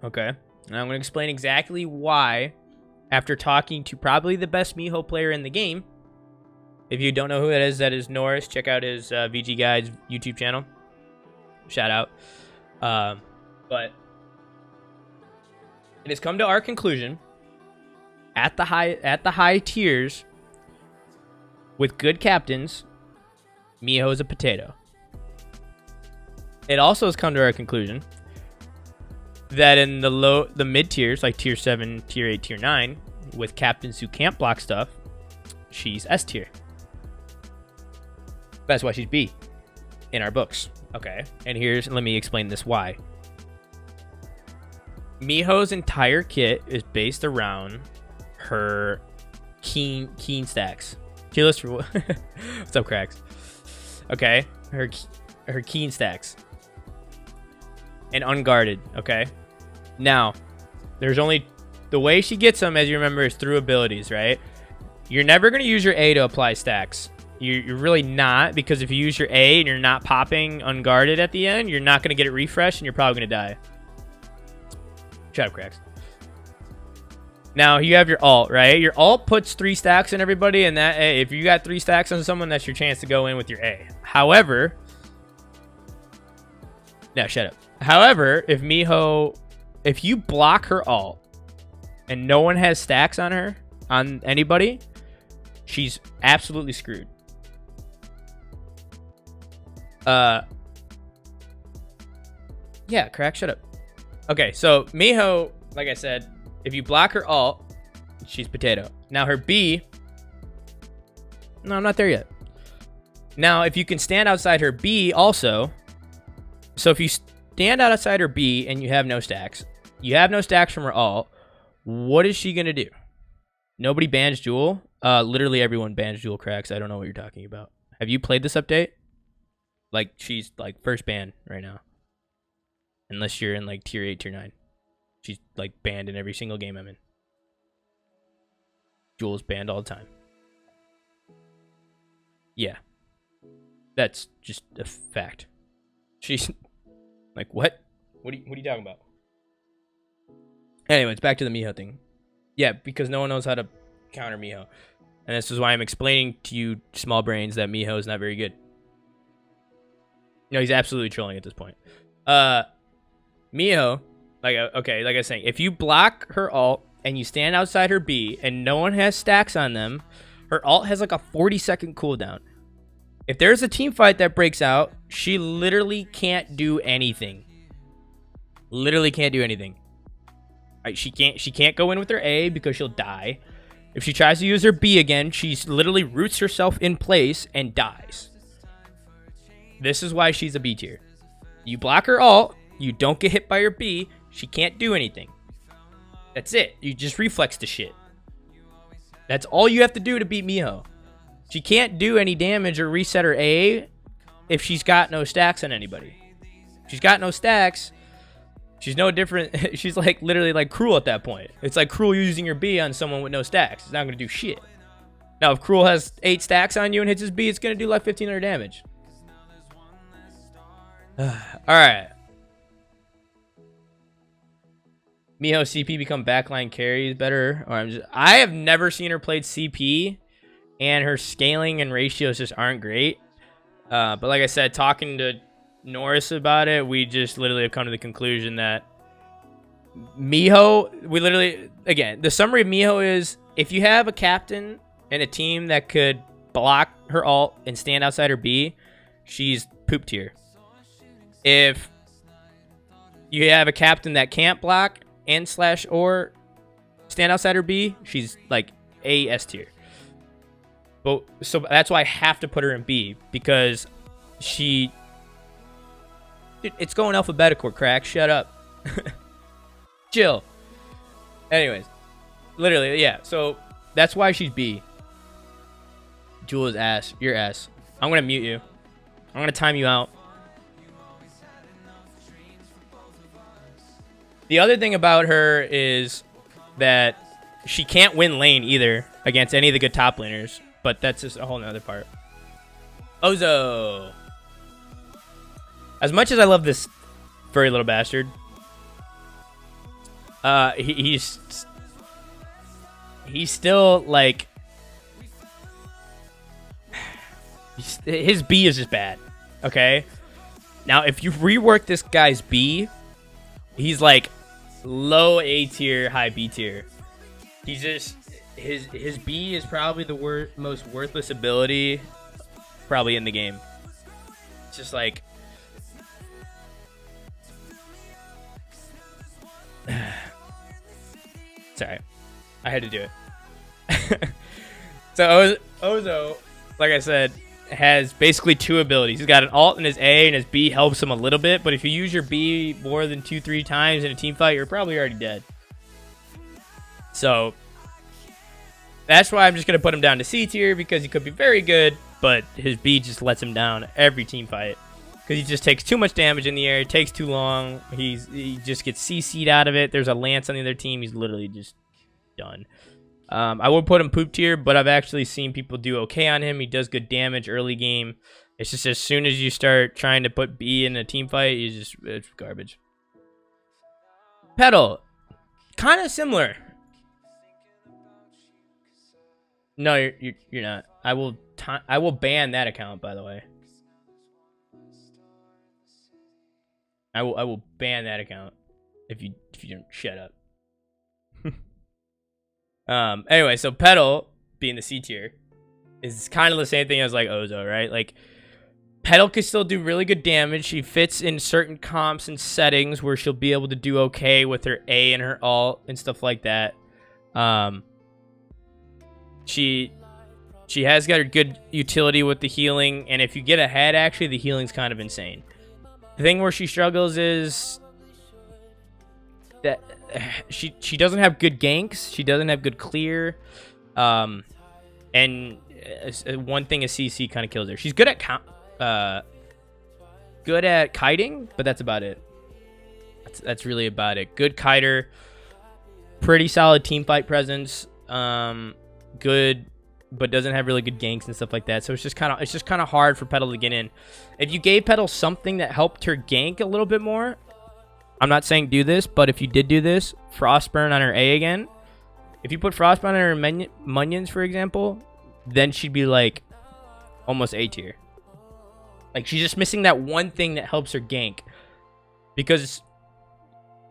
Okay. Now I'm going to explain exactly why, after talking to probably the best Miho player in the game. If you don't know who that is Norris. Check out his VG Guides YouTube channel. Shout out. But it has come to our conclusion at the high tiers with good captains, Miho is a potato. It also has come to our conclusion that in the mid tiers, like tier 7, tier 8, tier 9, with captains who can't block stuff, she's S tier. That's why she's B in our books. Okay, and let me explain this why. Miho's entire kit is based around her keen stacks. Keyless for what's up, cracks? Okay, her keen stacks and unguarded. Okay, now there's only the way she gets them, as you remember, is through abilities, right? You're never gonna use your A to apply stacks. You're really not, because if you use your A and you're not popping unguarded at the end, you're not gonna get it refreshed and you're probably gonna die. Shut up, cracks. Now you have your ult, right? Your ult puts 3 stacks on everybody, and that if you got 3 stacks on someone, that's your chance to go in with your A. However, no, shut up. However, if you block her ult and no one has stacks on her, on anybody, she's absolutely screwed. Yeah, crack, shut up. Okay, so Miho, like I said, if you block her ult, she's potato. Now her B, no, I'm not there yet. Now, if you can stand outside her B also, so if you stand outside her B and you have no stacks from her ult, what is she gonna do? Nobody bans Jewel. Literally everyone bans Jewel, cracks. I don't know what you're talking about. Have you played this update? Like, she's like first ban right now. Unless you're in like tier 8, tier 9. She's like banned in every single game I'm in. Jewel's banned all the time. Yeah. That's just a fact. She's like, what? What are you talking about? Anyways, back to the Miho thing. Yeah, because no one knows how to counter Miho. And this is why I'm explaining to you small brains that Miho is not very good. No, he's absolutely trolling at this point. Miho, like I was saying, if you block her ult and you stand outside her B and no one has stacks on them, her ult has like a 40-second cooldown. If there's a team fight that breaks out, she literally can't do anything. Literally can't do anything. Right, she can't go in with her A because she'll die. If she tries to use her B again, she literally roots herself in place and dies. This is why she's a B tier. You block her ult, you don't get hit by her B, she can't do anything. That's it. You just reflex the shit. That's all you have to do to beat Miho. She can't do any damage or reset her A if she's got no stacks on anybody. If she's got no stacks, she's no different. She's like literally like Cruel at that point. It's like Cruel using your B on someone with no stacks. It's not going to do shit. Now, if Cruel has 8 stacks on you and hits his B, it's going to do like 1500 damage. All right. Miho CP become backline carries better, or I have never seen her played CP, and her scaling and ratios just aren't great. But like I said, talking to Norris about it, we just literally have come to the conclusion that Miho, we literally, again, the summary of Miho is if you have a captain and a team that could block her ult and stand outside her B, she's poop tier. If you have a captain that can't block and slash or stand outside her B, she's like A S tier. But so that's why I have to put her in B, because she, dude, it's going alphabetical, crack. Shut up. Chill. Anyways, literally, yeah. So that's why she's B. Jewel is ass. You're ass. I'm gonna mute you. I'm gonna time you out. The other thing about her is that she can't win lane either against any of the good top laners, but that's just a whole nother part. Ozo. As much as I love this furry little bastard, he's still like, his B is just bad. Okay, now if you rework this guy's B, he's like low A tier, high B tier. He's just, his B is probably the most worthless ability probably in the game. It's just like, sorry, I had to do it. So Ozo, like I said, has basically two abilities. He's got an ult in his A, and his B helps him a little bit, but if you use your B more than 2-3 times in a team fight, you're probably already dead. So that's why I'm just going to put him down to C tier, because he could be very good, but his B just lets him down every team fight, because he just takes too much damage in the air. It takes too long. He just gets CC'd out of it. There's a Lance on the other team. He's literally just done. I would put him poop tier, but I've actually seen people do okay on him. He does good damage early game. It's just as soon as you start trying to put B in a team fight, it's garbage. Petal, kind of similar. No, you're not. I will ban that account, by the way. I will ban that account if you don't shut up. Anyway, so Petal, being the C tier, is kind of the same thing as like Ozo, right? Like, Petal can still do really good damage. She fits in certain comps and settings where she'll be able to do okay with her A and her ult and stuff like that. She has got a good utility with the healing, and if you get ahead, actually, the healing's kind of insane. The thing where she struggles is that she doesn't have good ganks. She doesn't have good clear. And one thing is CC kind of kills her. She's good at kiting, but that's about it. That's really about it. Good kiter, pretty solid team fight presence. Good, but doesn't have really good ganks and stuff like that. So it's just kind of hard for Petal to get in. If you gave Petal something that helped her gank a little bit more, I'm not saying do this, but if you did do this, Frostburn on her A again. If you put Frostburn on her Munions, for example, then she'd be like almost A tier. Like, she's just missing that one thing that helps her gank, because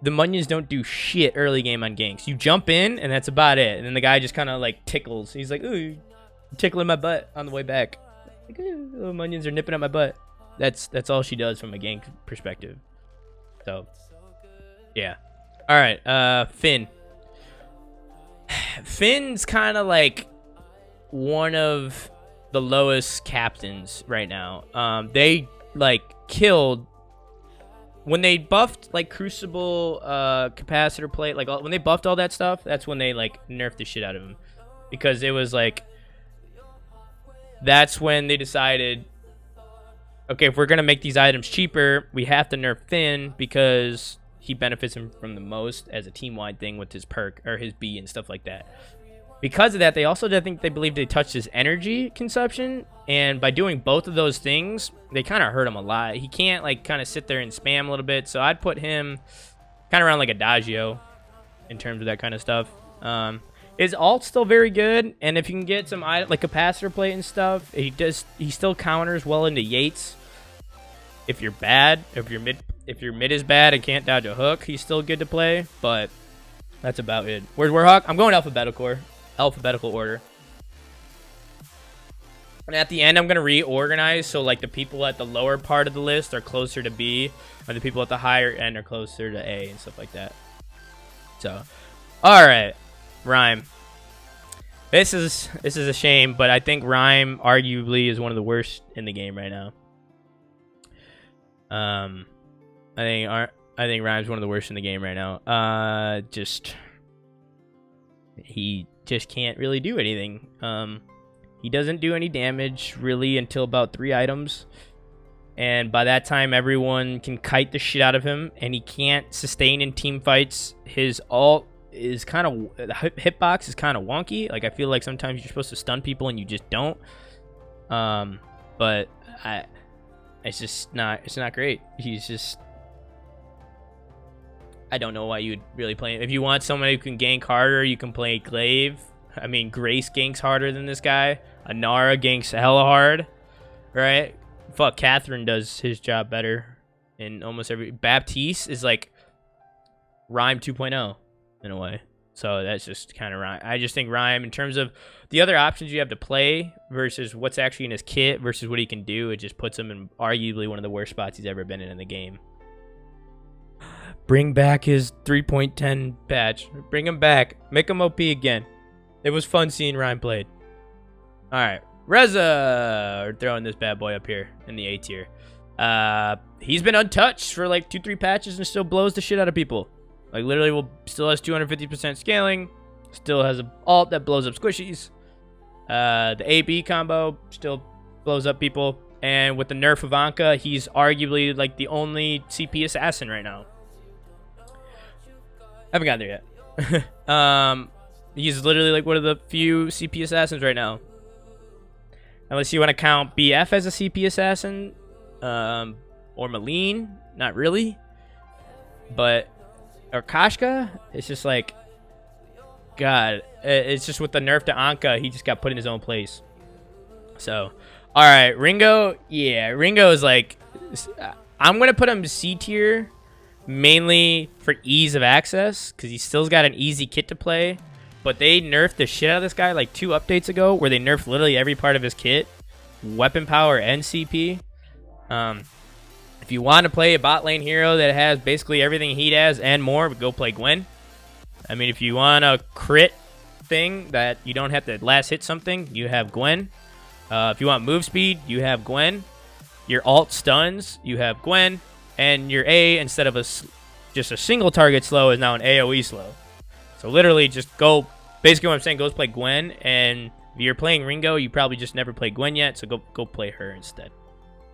the Munions don't do shit early game on ganks. You jump in, and that's about it. And then the guy just kind of like tickles. He's like, ooh, you're tickling my butt on the way back. Like, ooh, little Munions are nipping at my butt. That's all she does from a gank perspective. So, yeah. All right, Finn. Finn's kind of like one of the lowest captains right now. They like killed when they buffed like Crucible, capacitor plate, like when they buffed all that stuff. That's when they like nerfed the shit out of him, because it was like, that's when they decided, okay, if we're gonna make these items cheaper, we have to nerf Finn, because he benefits him from the most as a team-wide thing with his perk or his B and stuff like that. Because of that, they also, I think they believe they touched his energy consumption, and by doing both of those things, they kind of hurt him a lot. He can't like kind of sit there and spam a little bit, so I'd put him kind of around like Adagio. in terms of that kind of stuff. His alt's still very good, and if you can get some like capacitor plate and stuff, he still counters well into Yates. If you're bad, if your mid is bad and can't dodge a hook, he's still good to play, but that's about it. Where's Warhawk? I'm going alphabetical order. And at the end, I'm going to reorganize, so like the people at the lower part of the list are closer to B, and the people at the higher end are closer to A and stuff like that. So, all right, Rhyme. This is a shame, but I think Rhyme arguably is one of the worst in the game right now. I think Rhyme's one of the worst in the game right now. He just can't really do anything. He doesn't do any damage really until about 3 items. And by that time, everyone can kite the shit out of him, and he can't sustain in team fights. His ult is kind of, the hitbox is kind of wonky. Like, I feel like sometimes you're supposed to stun people and you just don't. But it's not great. He's just, I don't know why you'd really play him. If you want someone who can gank harder, you can play Glaive. I mean, Grace ganks harder than this guy. Anara ganks hella hard, right? Fuck, Catherine does his job better in almost every... Baptiste is like Rhyme 2.0 in a way. So that's just kind of Rhyme. I just think Rhyme, in terms of the other options you have to play versus what's actually in his kit versus what he can do, it just puts him in arguably one of the worst spots he's ever been in the game. Bring back his 3.10 patch. Bring him back. Make him OP again. It was fun seeing Rhyme played. Alright. Reza! We're throwing this bad boy up here in the A tier. He's been untouched for like 2-3 patches and still blows the shit out of people. Like, literally, still has 250% scaling. Still has an ult that blows up squishies. The AB combo still blows up people. And with the nerf of Anka, he's arguably like the only CP assassin right now. Haven't gotten there yet. He's literally like one of the few CP assassins right now. Unless you want to count BF as a CP assassin. Or Maleen. Not really. But... Or Kashka. It's just like... God. It's just with the nerf to Anka, he just got put in his own place. So... Alright, Ringo. Yeah, Ringo is like... I'm going to put him C tier. Mainly for ease of access. Because he still's got an easy kit to play. But they nerfed the shit out of this guy like 2 updates ago, where they nerfed literally every part of his kit. Weapon power and CP. If you want to play a bot lane hero that has basically everything he has and more, go play Gwen. I mean, if you want a crit thing that you don't have to last hit something, you have Gwen. If you want move speed, you have Gwen. Your ult stuns, you have Gwen. And your A, instead of just a single target slow, is now an AoE slow. So literally just go... Basically what I'm saying, go play Gwen, and if you're playing Ringo, you probably just never played Gwen yet, so go play her instead.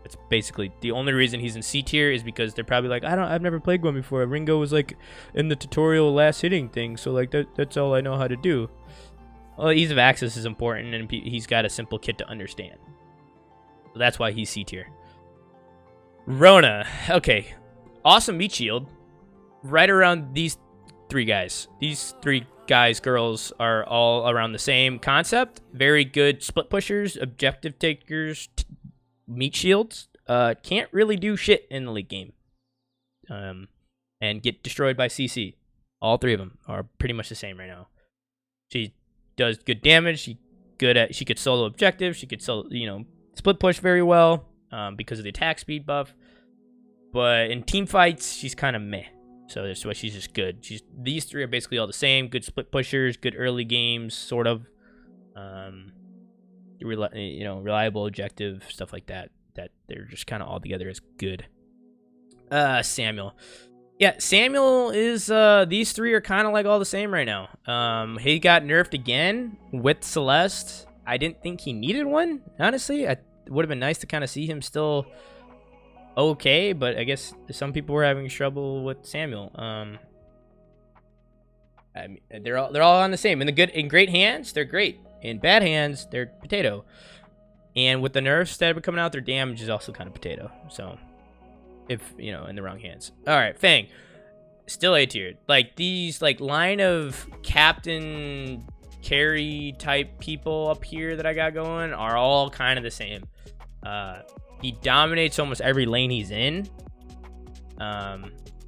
It's basically the only reason he's in C tier is because they're probably like, I've never played Gwen before. Ringo was like in the tutorial last hitting thing, so like that's all I know how to do. Well, ease of access is important, and he's got a simple kit to understand. So that's why he's C tier. Rona, okay, awesome meat shield. Right around these 3 guys. These 3 guys, girls are all around the same concept. Very good split pushers, objective takers, meat shields. Can't really do shit in the league game. And get destroyed by CC. All 3 of them are pretty much the same right now. She does good damage. She could solo objective. She could split push very well because of the attack speed buff. But in team fights, she's kind of meh. So that's why she's just good. These 3 are basically all the same. Good split pushers, good early games, sort of. Reliable objective, stuff like that. That they're just kind of all together as good. Samuel. Yeah, Samuel is, these 3 are kind of like all the same right now. He got nerfed again with Celeste. I didn't think he needed one, honestly. It would have been nice to kind of see him still okay, but I guess some people were having trouble with Samuel. I mean, they're all on the same. In great hands, they're great. In bad hands, they're potato. And with the nerfs that are coming out, their damage is also kind of potato. So, if in the wrong hands. All right, Fang. Still A tiered. Like these like line of captain carry type people up here that I got going are all kind of the same. He dominates almost every lane he's in.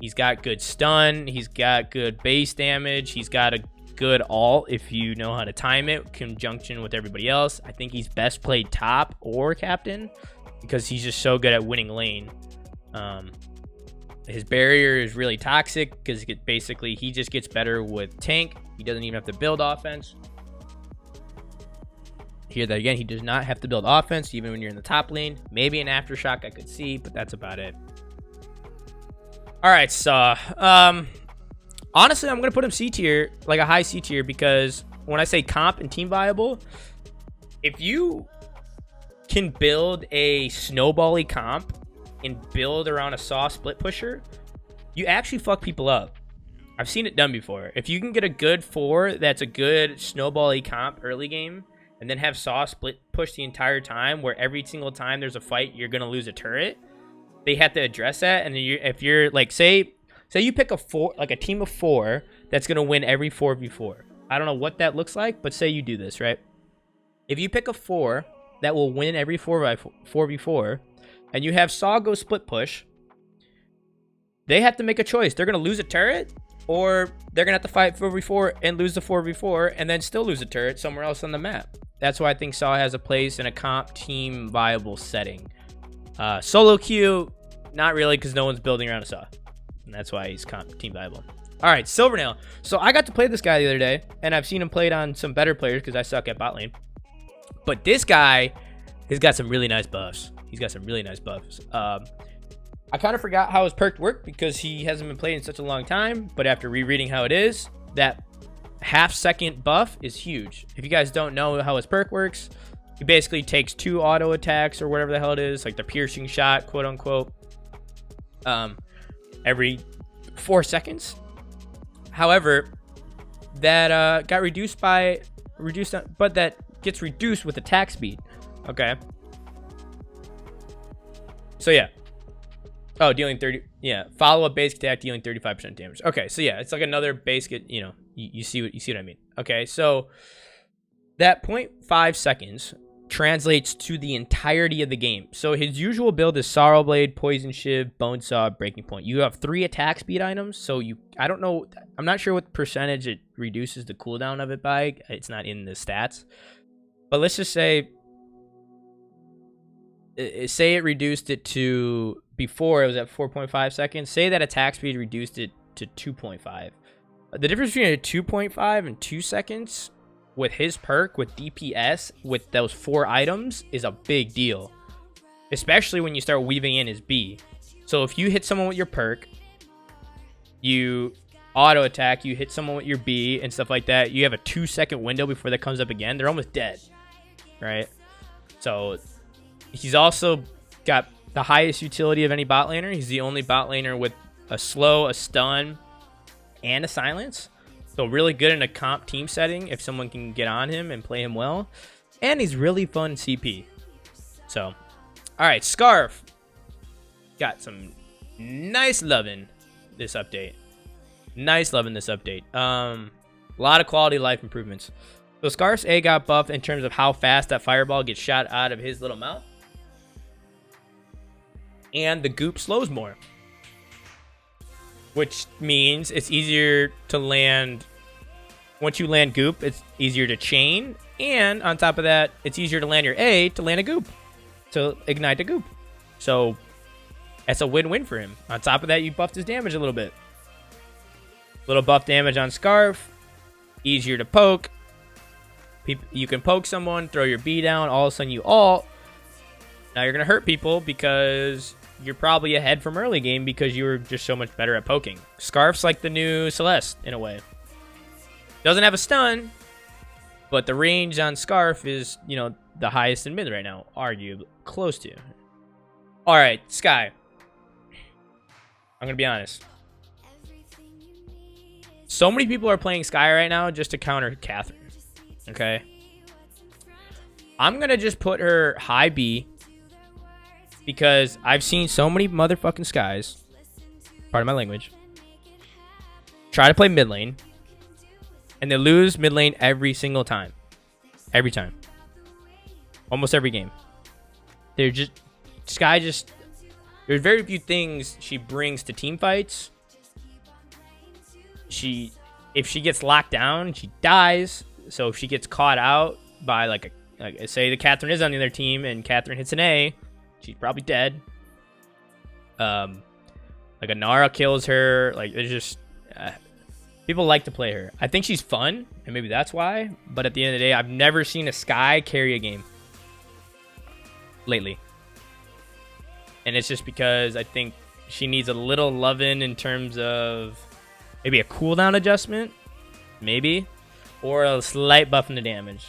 He's got good stun. He's got good base damage. He's got a good ult if you know how to time it, conjunction with everybody else. I think he's best played top or captain because he's just so good at winning lane. His barrier is really toxic because basically he just gets better with tank. He doesn't even have to build offense. Hear that again, he does not have to build offense even when you're in the top lane. Maybe an aftershock I could see, but that's about it. All right, so honestly, I'm gonna put him C tier, like a high C tier, because when I say comp and team viable, if you can build a snowbally comp and build around a Saw split pusher, you actually fuck people up. I've seen it done before. If you can get a good 4 that's a good snowbally comp early game, and then have Saw split push the entire time, where every single time there's a fight, you're gonna lose a turret. They have to address that, and if you're like, say you pick a 4, like a team of 4 that's gonna win every 4v4. I don't know what that looks like, but say you do this, right? If you pick a 4 that will win every 4v4, and you have Saw go split push, they have to make a choice. They're gonna lose a turret, or they're gonna have to fight 4v4 and lose the 4v4, and then still lose a turret somewhere else on the map. That's why I think Saw has a place in a comp team viable setting. Solo queue, not really, because no one's building around a Saw. And that's why he's comp team viable. All right, Silvernail. So I got to play this guy the other day, and I've seen him played on some better players because I suck at bot lane. But this guy has got some really nice buffs. He's got some really nice buffs. I kind of forgot how his perk worked because he hasn't been played in such a long time. But after rereading how it is, that half-second buff is huge. If you guys don't know how his perk works, he basically takes 2 auto attacks or whatever the hell it is, like the piercing shot, quote unquote, every 4 seconds. However, that got reduced, but that gets reduced with attack speed. Okay. So yeah. Oh, dealing 30. Yeah, follow up basic attack, dealing 35% damage. Okay, so yeah, it's like another basic. You know, you see what I mean. Okay, so that 0.5 seconds translates to the entirety of the game. So his usual build is Sorrow Blade, Poison Shiv, Bone Saw, Breaking Point. You have 3 attack speed items, so I don't know, I'm not sure what percentage it reduces the cooldown of it by. It's not in the stats. But let's just say it reduced it to, before it was at 4.5 seconds. Say that attack speed reduced it to 2.5. The difference between a 2.5 and 2 seconds with his perk, with DPS, with those 4 items is a big deal. Especially when you start weaving in his B. So if you hit someone with your perk, you auto attack, you hit someone with your B and stuff like that, you have a 2-second window before that comes up again. They're almost dead, right? So he's also got the highest utility of any bot laner. He's the only bot laner with a slow, a stun, and a silence. So really good in a comp team setting if someone can get on him and play him well. And he's really fun CP. So, all right, Scarf. Got some nice loving this update. Nice loving this update. A lot of quality of life improvements. So Scarf's A got buffed in terms of how fast that fireball gets shot out of his little mouth. And the goop slows more, which means it's easier to land. Once you land goop, it's easier to chain, and on top of that, it's easier to land your A to land a goop, to ignite a goop. So that's a win-win for him. On top of that, you buffed his damage a little bit. Little buff damage on Scarf, easier to poke. You can poke someone, throw your B down, all of a sudden you ult. Now you're gonna hurt people because you're probably ahead from early game because you were just so much better at poking. Scarf's like the new Celeste in a way. Doesn't have a stun, but the range on Scarf is, you know, the highest in mid right now. Arguably close to. All right, Sky. I'm gonna be honest. So many people are playing Sky right now just to counter Catherine. Okay. I'm gonna just put her high B. Because I've seen so many motherfucking Skies, pardon my language, try to play mid lane, and they lose mid lane every single time. Every time. Almost every game. They're just... Skye just... There's very few things she brings to team fights. If she gets locked down, she dies. So if she gets caught out by, like say the Catherine is on the other team, and Catherine hits an A, she's probably dead. Like a Nara kills her. Like, there's just... people like to play her. I think she's fun, and maybe that's why. But at the end of the day, I've never seen a Skye carry a game lately. And it's just because I think she needs a little loving in terms of maybe a cooldown adjustment, maybe, or a slight buff in the damage.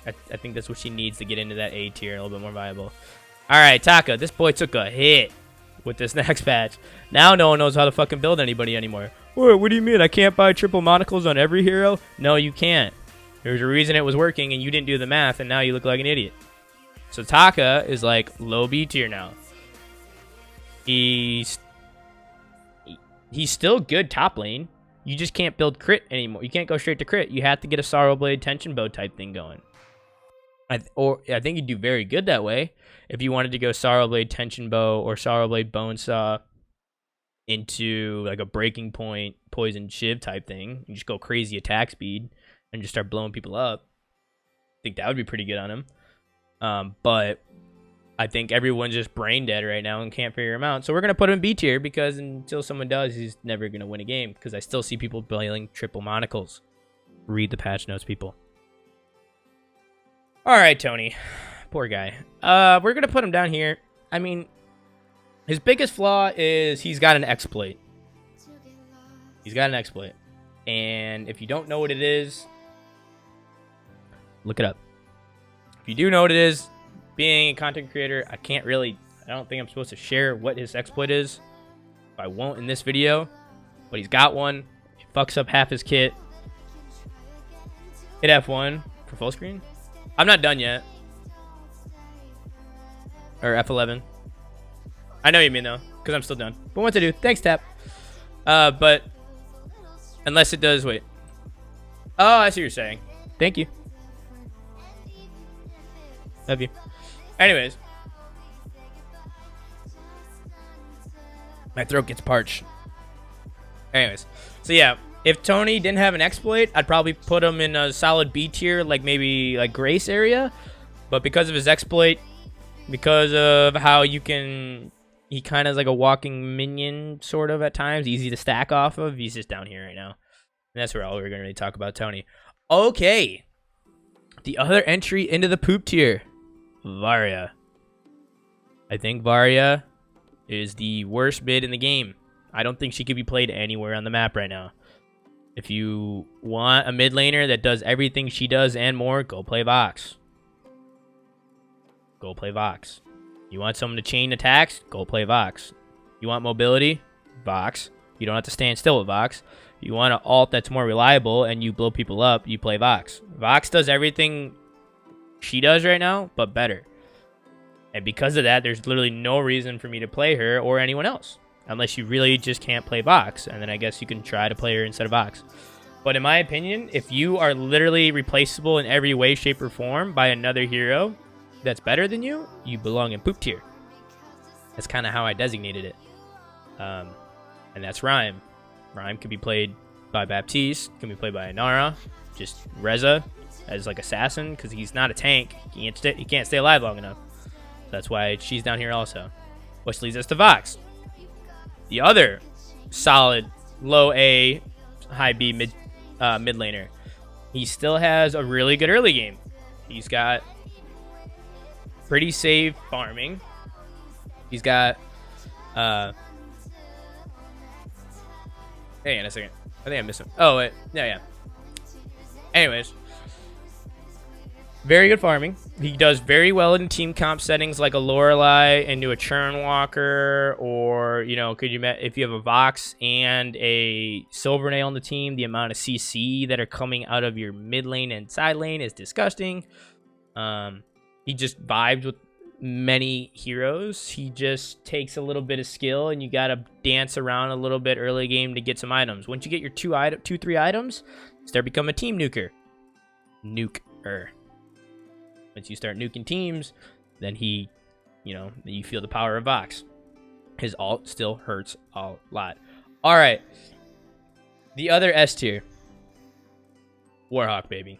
I think that's what she needs to get into that A tier a little bit more viable. All right, Taka, this boy took a hit with this next patch. Now no one knows how to fucking build anybody anymore. What do you mean? I can't buy triple monocles on every hero? No, you can't. There's a reason it was working, and you didn't do the math, and now you look like an idiot. So Taka is like low B tier now. He's still good top lane. You just can't build crit anymore. You can't go straight to crit. You have to get a Sorrow Blade Tension Bow type thing going. I think you'd do very good that way if you wanted to go Sorrow Blade Tension Bow or Sorrow Blade Bone Saw into like a Breaking Point Poison Shiv type thing. You just go crazy attack speed and just start blowing people up. I think that would be pretty good on him. But I think everyone's just brain dead right now and can't figure him out. So we're going to put him in B tier because until someone does, he's never going to win a game because I still see people playing triple monocles. Read the patch notes, people. All right, Tony. Poor guy. We're going to put him down here. I mean, his biggest flaw is he's got an exploit. He's got an exploit. And if you don't know what it is, look it up. If you do know what it is, being a content creator, I don't think I'm supposed to share what his exploit is. I won't in this video, but he's got one. He fucks up half his kit. Hit F1 for full screen. I'm not done yet. Or F11. I know what you mean though, because I'm still done. But what to do? Thanks, Tap. But unless it does, wait. Oh, I see what you're saying. Thank you. Love you. Anyways, my throat gets parched. Anyways, so yeah, if Tony didn't have an exploit, I'd probably put him in a solid B tier, like maybe like Grace area. But because of his exploit, because of how he kind of is like a walking minion sort of at times, easy to stack off of, he's just down here right now. And that's where all we're going to really talk about Tony. Okay, the other entry into the poop tier. Varya. I think Varya is the worst mid in the game. I don't think she could be played anywhere on the map right now. If you want a mid laner that does everything she does and more, go play Vox. Go play Vox. You want someone to chain attacks? Go play Vox. You want mobility? Vox. You don't have to stand still with Vox. You want an ult that's more reliable and you blow people up, you play Vox. Vox does everything she does right now, but better. And because of that, there's literally no reason for me to play her or anyone else. Unless you really just can't play Vox. And then I guess you can try to play her instead of Vox. But in my opinion, if you are literally replaceable in every way, shape, or form by another hero that's better than you, you belong in poop tier. That's kind of how I designated it. And that's Rhyme. Rhyme can be played by Baptiste, can be played by Inara, just Reza as like assassin, because he's not a tank. He can't stay alive long enough. That's why she's down here also. Which leads us to Vox. The other solid low A, high B mid laner. He still has a really good early game. He's got pretty safe farming. He's got hang on a second. I think I missed him. Oh wait, yeah. Anyways, very good farming. He does very well in team comp settings like a Lorelei into a Churn Walker, or if you have a Vox and a Silvernail on the team, the amount of CC that are coming out of your mid lane and side lane is disgusting. He just vibes many heroes. He just takes a little bit of skill, and you gotta dance around a little bit early game to get some items. Once you get your 3 items, start become a team nuker. Nuker. Once you start nuking teams, then he, you feel the power of Vox. His ult still hurts a lot. All right. The other S tier. Warhawk, baby.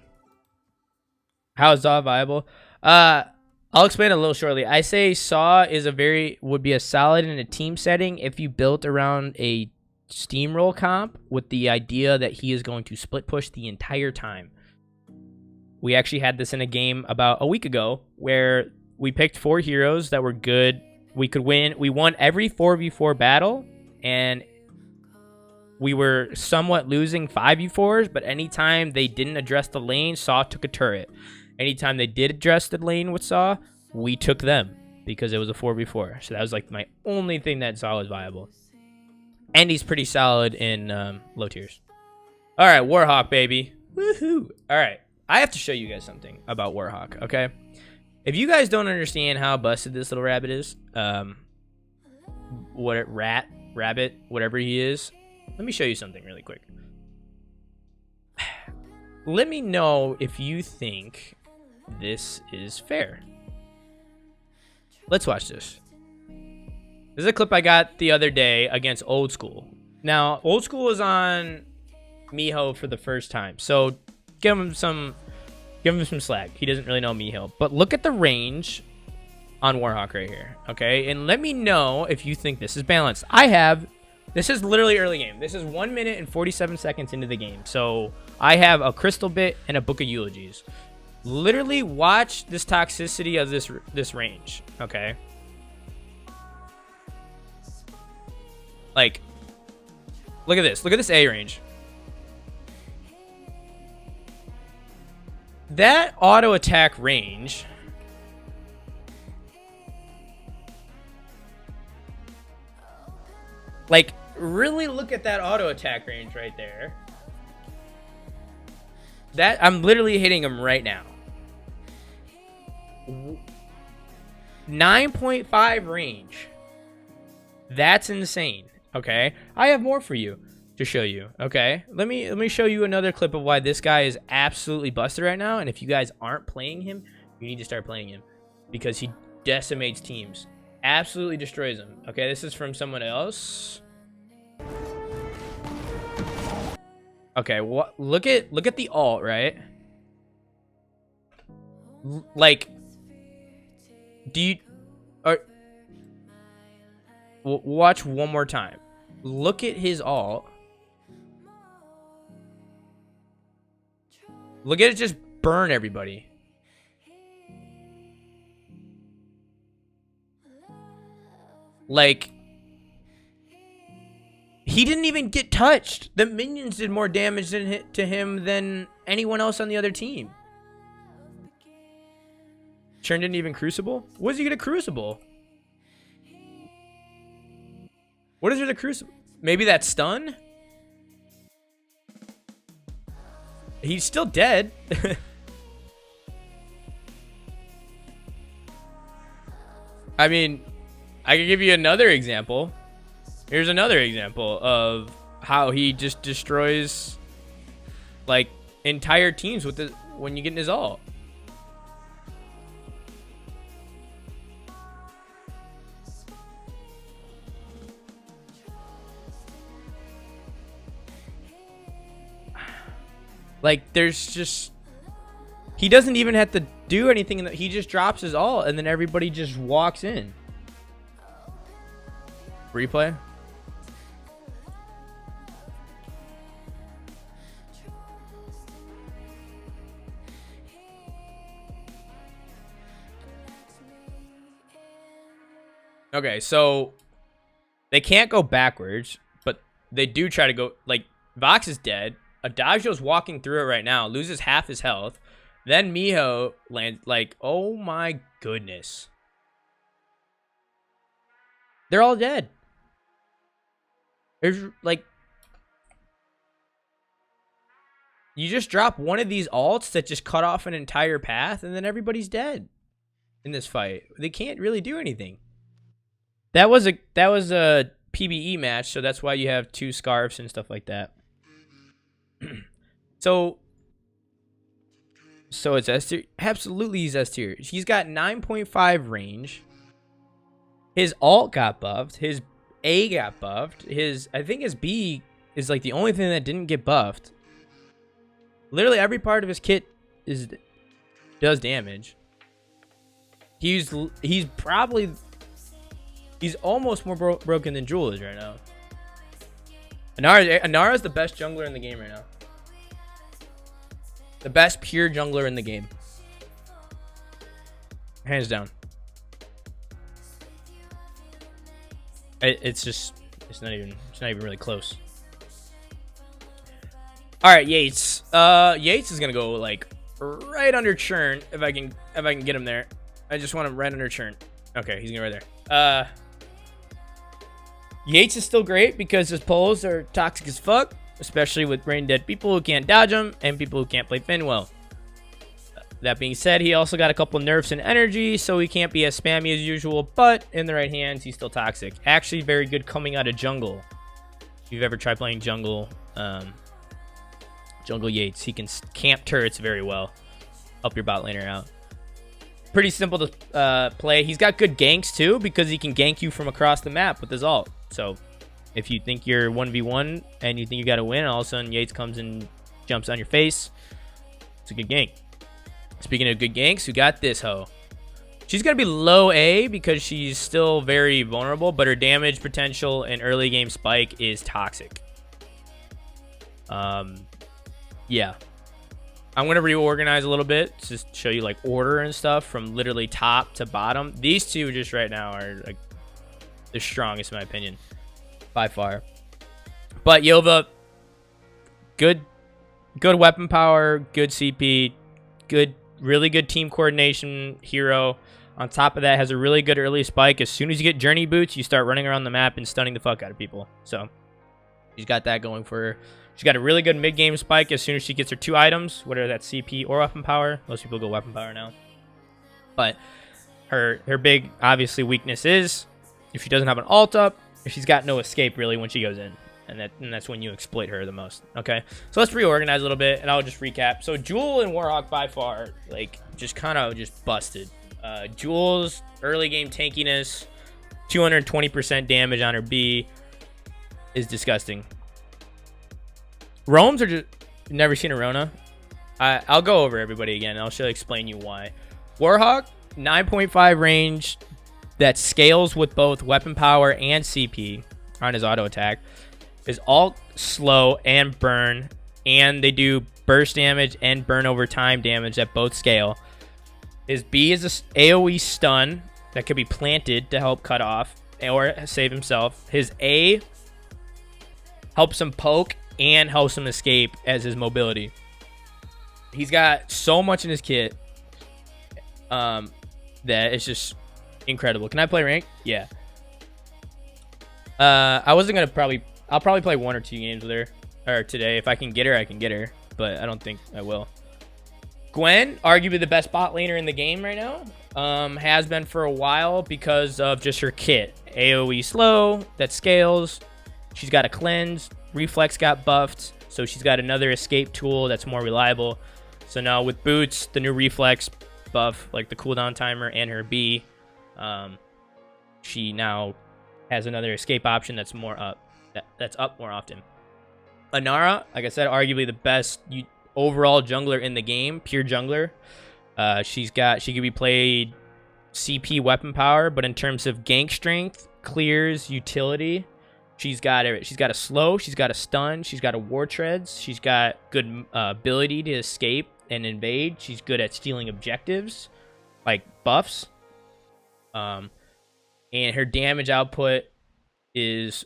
How is Saw viable? I'll explain a little shortly. I say Saw would be a solid in a team setting if you built around a steamroll comp with the idea that he is going to split push the entire time. We actually had this in a game about a week ago where we picked 4 heroes that were good. We could win. We won every 4v4 battle, and we were somewhat losing 5v4s, but anytime they didn't address the lane, Saw took a turret. Anytime they did address the lane with Saw, we took them because it was a 4v4. So that was like my only thing that Saw was viable. And he's pretty solid in low tiers. All right, Warhawk, baby. Woohoo. All right, I have to show you guys something about Warhawk, okay? If you guys don't understand how busted this little rabbit is, rabbit, whatever he is, let me show you something really quick. Let me know if you think this is fair. Let's watch this. This is a clip I got the other day against Old School. Now, Old School is on Miho for the first time, so give him some slack. He doesn't really know Miho. But look at the range on Warhawk right here, okay? And let me know if you think this is balanced. This is literally early game. This is 1 minute and 47 seconds into the game. So I have a Crystal Bit and a Book of Eulogies. Literally watch this toxicity of this range, okay? Like, look at this. Look at this A range. That auto attack range like, really look at that auto attack range right there. That I'm literally hitting him right now. 9.5 range. That's insane. Okay, I have more for you to show you. Okay, let me show you another clip of why this guy is absolutely busted right now. And if you guys aren't playing him, you need to start playing him because he decimates teams, absolutely destroys them. Okay, this is from someone else. Okay, what? Look at the ult, right? Like, watch one more time. Look at his ult. Look at it just burn everybody. Like, he didn't even get touched. The minions did more damage to him than anyone else on the other team. Churn didn't even crucible? What is he gonna crucible? What is there to crucible? Maybe that stun? He's still dead. I mean, I could give you another example. Here's another example of how he just destroys like entire teams with when you get in his ult. Like, there's just... He doesn't even have to do anything. He just drops his ult, and then everybody just walks in. Replay. Okay, so... They can't go backwards, but they do try to go... Like, Vox is dead. Adagio's walking through it right now, loses half his health. Then Miho lands, like, oh my goodness. They're all dead. There's, like... You just drop one of these ults that just cut off an entire path, and then everybody's dead. in this fight. They can't really do anything. That was a PBE match, so that's why you have 2 scarves and stuff like that. So it's S tier. Absolutely, he's S tier. He's got 9.5 range. His alt got buffed. His A got buffed. I think his B is like the only thing that didn't get buffed. Literally every part of his kit does damage. He's almost more broken than Jewel is right now. Anara's the best jungler in the game right now. The best pure jungler in the game. Hands down. It's not even really close. All right, Yates. Yates is gonna go like right under Churn if I can get him there. I just want him right under Churn. Okay, he's gonna right there. Yates is still great because his poles are toxic as fuck, especially with brain dead people who can't dodge them and people who can't play Finn well. That being said, he also got a couple nerfs and energy, so he can't be as spammy as usual, but in the right hands, he's still toxic. Actually very good coming out of jungle. If you've ever tried playing jungle, jungle Yates, he can camp turrets very well. Help your bot laner out. Pretty simple to play. He's got good ganks too, because he can gank you from across the map with his ult. So if you think you're 1v1 and you think you got to win, and all of a sudden Yates comes and jumps on your face, it's a good gank. Speaking of good ganks, who got this hoe? She's going to be low A because she's still very vulnerable, but her damage potential and early game spike is toxic. Yeah. I'm going to reorganize a little bit to show you like order and stuff from literally top to bottom. These two just right now are like the strongest in my opinion by far. But Yova, good weapon power, good CP, really good team coordination hero. On top of that, has a really good early spike. As soon as you get journey boots, you start running around the map and stunning the fuck out of people. So she's got that going for her. She's got a really good mid-game spike as soon as she gets her 2 items, whether that's CP or weapon power. Most people go weapon power now. But her big, obviously, weakness is if she doesn't have an ult up, if she's got no escape, really, when she goes in. And that's when you exploit her the most. Okay, so let's reorganize a little bit, and I'll just recap. So Jewel and Warhawk by far, like, just kind of just busted. Jewel's early game tankiness, 220% damage on her B is disgusting. Roams are just never seen a Rona. I'll go over everybody again. I'll explain you why. Warhawk, 9.5 range that scales with both weapon power and CP on his auto attack. Is all slow and burn, and they do burst damage and burn over time damage that both scale. His B is a AoE stun that could be planted to help cut off or save himself. His A helps him poke and helps him escape as his mobility. He's got so much in his kit that it's just incredible. Can I play rank? Yeah. I wasn't gonna I'll probably play 1 or 2 games with her, or today. If I can get her, I can get her, but I don't think I will. Gwen, arguably the best bot laner in the game right now, has been for a while because of just her kit. AoE slow, that scales. She's got a cleanse. Reflex got buffed, so she's got another escape tool that's more reliable. So now with boots, the new reflex buff, like the cooldown timer and her B, she now has another escape option that's more up. That's up more often. Anara, like I said, arguably the best overall jungler in the game, pure jungler. She could be played CP weapon power, but in terms of gank strength, clears, utility, she's got a slow, she's got a stun, she's got a war treads, she's got good ability to escape and invade. She's good at stealing objectives, like buffs. And her damage output is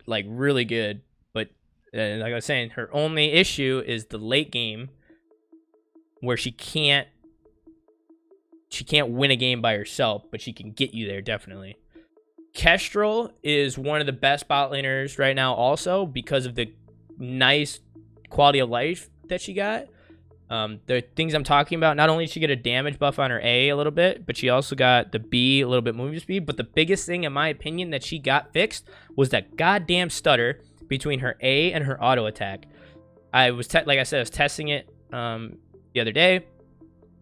like really good, but like I was saying, her only issue is the late game where she can't win a game by herself, but she can get you there definitely. Kestrel is one of the best bot laners right now also because of the nice quality of life that she got. The things I'm talking about, not only did she get a damage buff on her A a little bit, but she also got the B, a little bit movement speed. But the biggest thing, in my opinion, that she got fixed was that goddamn stutter between her A and her auto attack. I was, like I said, I was testing it the other day.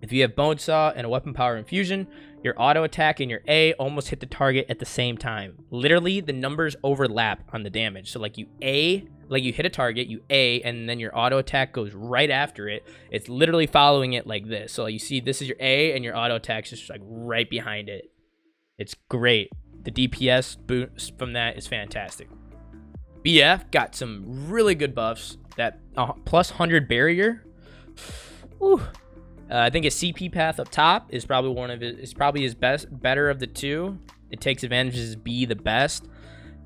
If you have Bone Saw and a Weapon Power Infusion, your auto attack and your A almost hit the target at the same time. Literally, the numbers overlap on the damage. So like you hit a target, you A, and then your auto attack goes right after it. It's literally following it like this. So you see, this is your A, and your auto attack's just like right behind it. It's great. The DPS boost from that is fantastic. BF got some really good buffs. That plus 100 barrier. Whew. I think his CP path up top is probably his better of the two. It takes advantage of his B the best.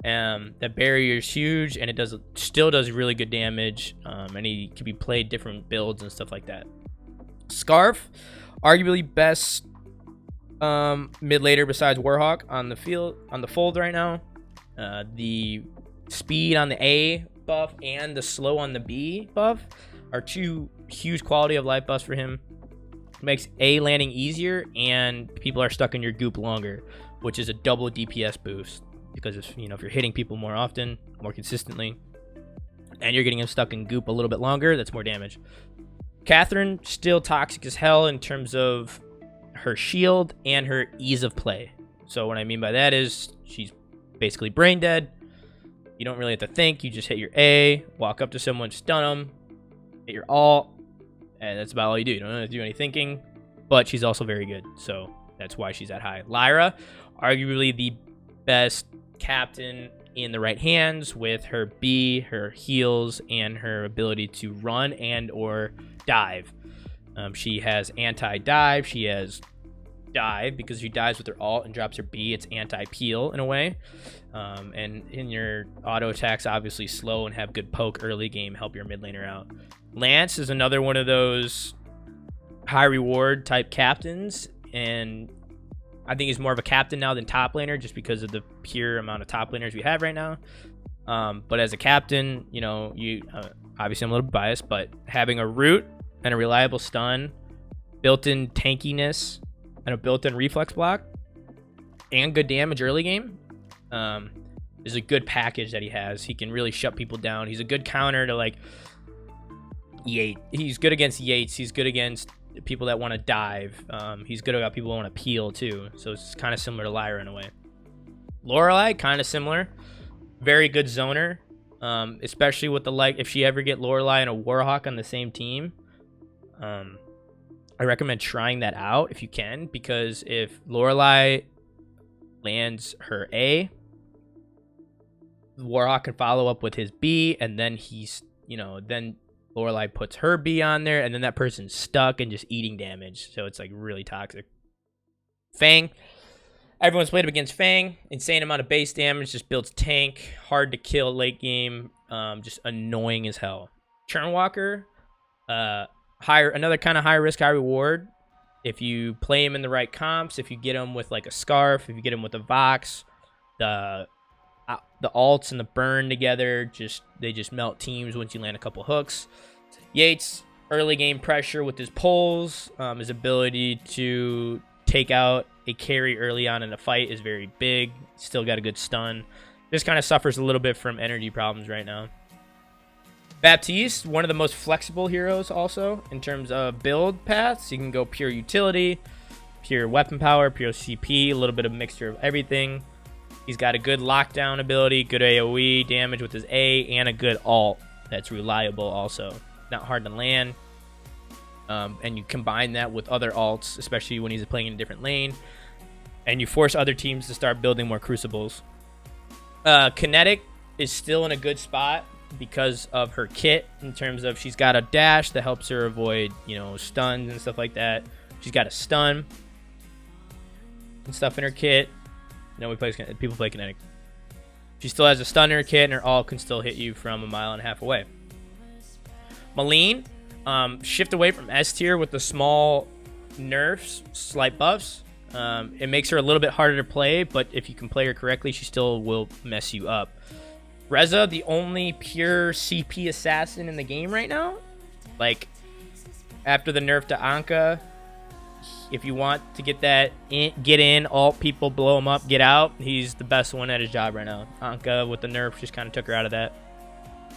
That barrier is huge, and it still does really good damage. And he can be played different builds and stuff like that. Scarf, arguably best mid laner besides Warhawk on the fold right now. The speed on the A buff and the slow on the B buff are two huge quality of life buffs for him. Makes A landing easier, and people are stuck in your goop longer, which is a double DPS boost, because if you're hitting people more often, more consistently, and you're getting them stuck in goop a little bit longer, that's more damage. Catherine, still toxic as hell in terms of her shield and her ease of play. So what I mean by that is she's basically brain dead. You don't really have to think. You just hit your A, walk up to someone, stun them, hit your ult, and that's about all you do. You don't have to do any thinking, but she's also very good, so that's why she's that high. Lyra, arguably the best captain in the right hands with her B, her heals, and her ability to run and or dive. She has anti-dive. She has dive because she dives with her ult and drops her B. It's anti-peel in a way. And in your auto attacks, obviously slow and have good poke early game, help your mid laner out. Lance is another one of those high reward type captains, and I think he's more of a captain now than top laner just because of the pure amount of top laners we have right now. But as a captain, you obviously I'm a little biased, but having a root and a reliable stun, built-in tankiness, and a built-in reflex block, and good damage early game is a good package that he has. He can really shut people down. He's a good counter to like Yates. He's good against Yates. He's good against people that want to dive. He's good about people who want to peel too. So it's kind of similar to Lyra in a way. Lorelei, kind of similar. Very good zoner. Especially with if she ever get Lorelei and a Warhawk on the same team. I recommend trying that out if you can, because if Lorelei lands her A, Warhawk can follow up with his B, and then then Lorelei puts her B on there, and then that person's stuck and just eating damage. So it's like really toxic. Fang. Everyone's played up against Fang. Insane amount of base damage. Just builds tank. Hard to kill late game. Just annoying as hell. Churnwalker. Another kind of high risk, high reward. If you play him in the right comps, if you get him with like a Scarf, if you get him with a Vox, the alts and the burn together, they just melt teams once you land a couple hooks. Yates, early game pressure with his pulls, his ability to take out a carry early on in a fight is very big. Still got a good stun. Just kind of suffers a little bit from energy problems right now. Baptiste, one of the most flexible heroes also in terms of build paths. You can go pure utility, pure weapon power, pure CP, a little bit of mixture of everything. He's got a good lockdown ability, good AoE damage with his A, and a good ult that's reliable also. Not hard to land. And you combine that with other alts, especially when he's playing in a different lane, and you force other teams to start building more Crucibles. Kinetic is still in a good spot because of her kit, in terms of she's got a dash that helps her avoid, stuns and stuff like that. She's got a stun and stuff in her kit. People play Kinetic. She still has a stun in her kit, and her ult can still hit you from 1.5 miles away. Maline, shift away from S tier with the small nerfs, slight buffs. It makes her a little bit harder to play, but if you can play her correctly, she still will mess you up. Reza, the only pure CP assassin in the game right now. Like, After the nerf to Anka, if you want to get that get in, alt people, blow him up, get out, he's the best one at his job right now. Anka with the nerf just kind of took her out of that.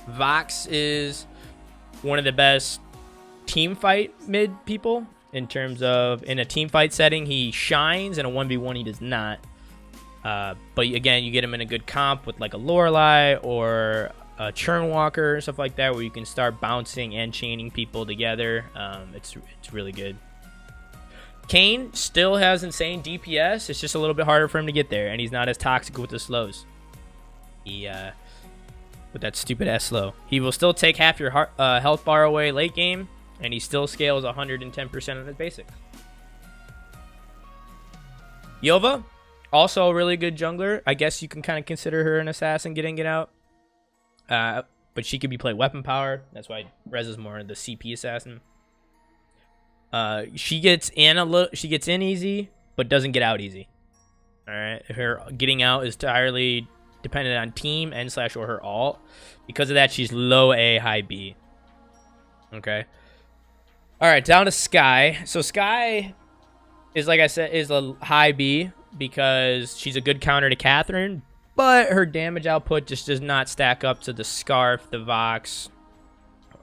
Vox is one of the best team fight mid people in terms of in a team fight setting. He shines, in a 1v1 he does not. But again, you get him in a good comp with like a Lorelei or a Churn Walker or stuff like that, where you can start bouncing and chaining people together. It's really good. Kane still has insane DPS. It's just a little bit harder for him to get there, and he's not as toxic with the slows. He with that stupid ass slow, he will still take half your health bar away late game, and he still scales 110% on his basics. Yova, also a really good jungler. I guess you can kind of consider her an assassin, get in, get out. But she could be played weapon power. That's why Rez is more the CP assassin. She gets in easy, but doesn't get out easy. All right, her getting out is entirely dependent on team and / or her alt. Because of that, she's low A, high B. Okay. All right, down to Skye. So Skye is, like I said, is a high B because she's a good counter to Catherine, but her damage output just does not stack up to the Scarf, the Vox,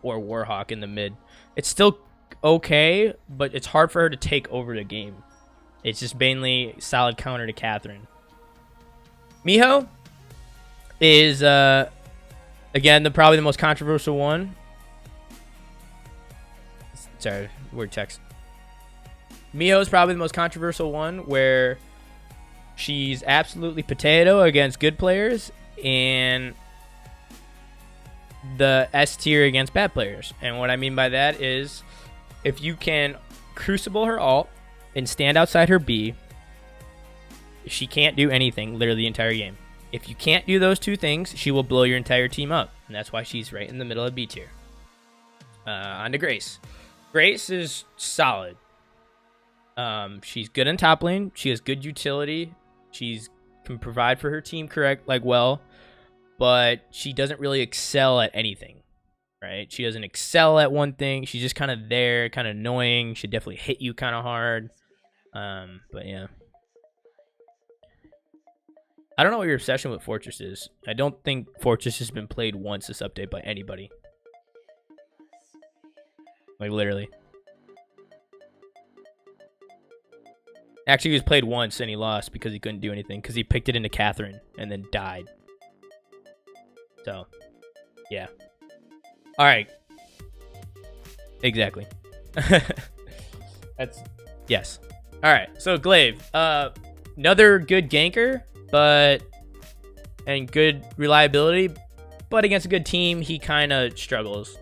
or Warhawk in the mid. It's still okay, but it's hard for her to take over the game. It's just mainly solid counter to Catherine. Miho is again probably the most controversial one. Sorry, weird text. Miho is probably the most controversial one, where she's absolutely potato against good players and the S tier against bad players. And what I mean by that is, if you can crucible her alt and stand outside her B, she can't do anything literally the entire game. If you can't do those two things, she will blow your entire team up. And that's why she's right in the middle of B tier. On to Grace. Grace is solid. She's good in top lane. She has good utility. She's can provide for her team well, but she doesn't really excel at anything. Right? She doesn't excel at one thing. She's just kind of there, kind of annoying. She definitely hit you kind of hard. But yeah. I don't know what your obsession with Fortress is. I don't think Fortress has been played once this update by anybody. Like, literally. Actually, he was played once and he lost because he couldn't do anything. Because he picked it into Catherine and then died. So, yeah. Alright. Exactly. That's... Yes. Alright, so Glaive. Another good ganker, and good reliability, but against a good team, he kind of struggles.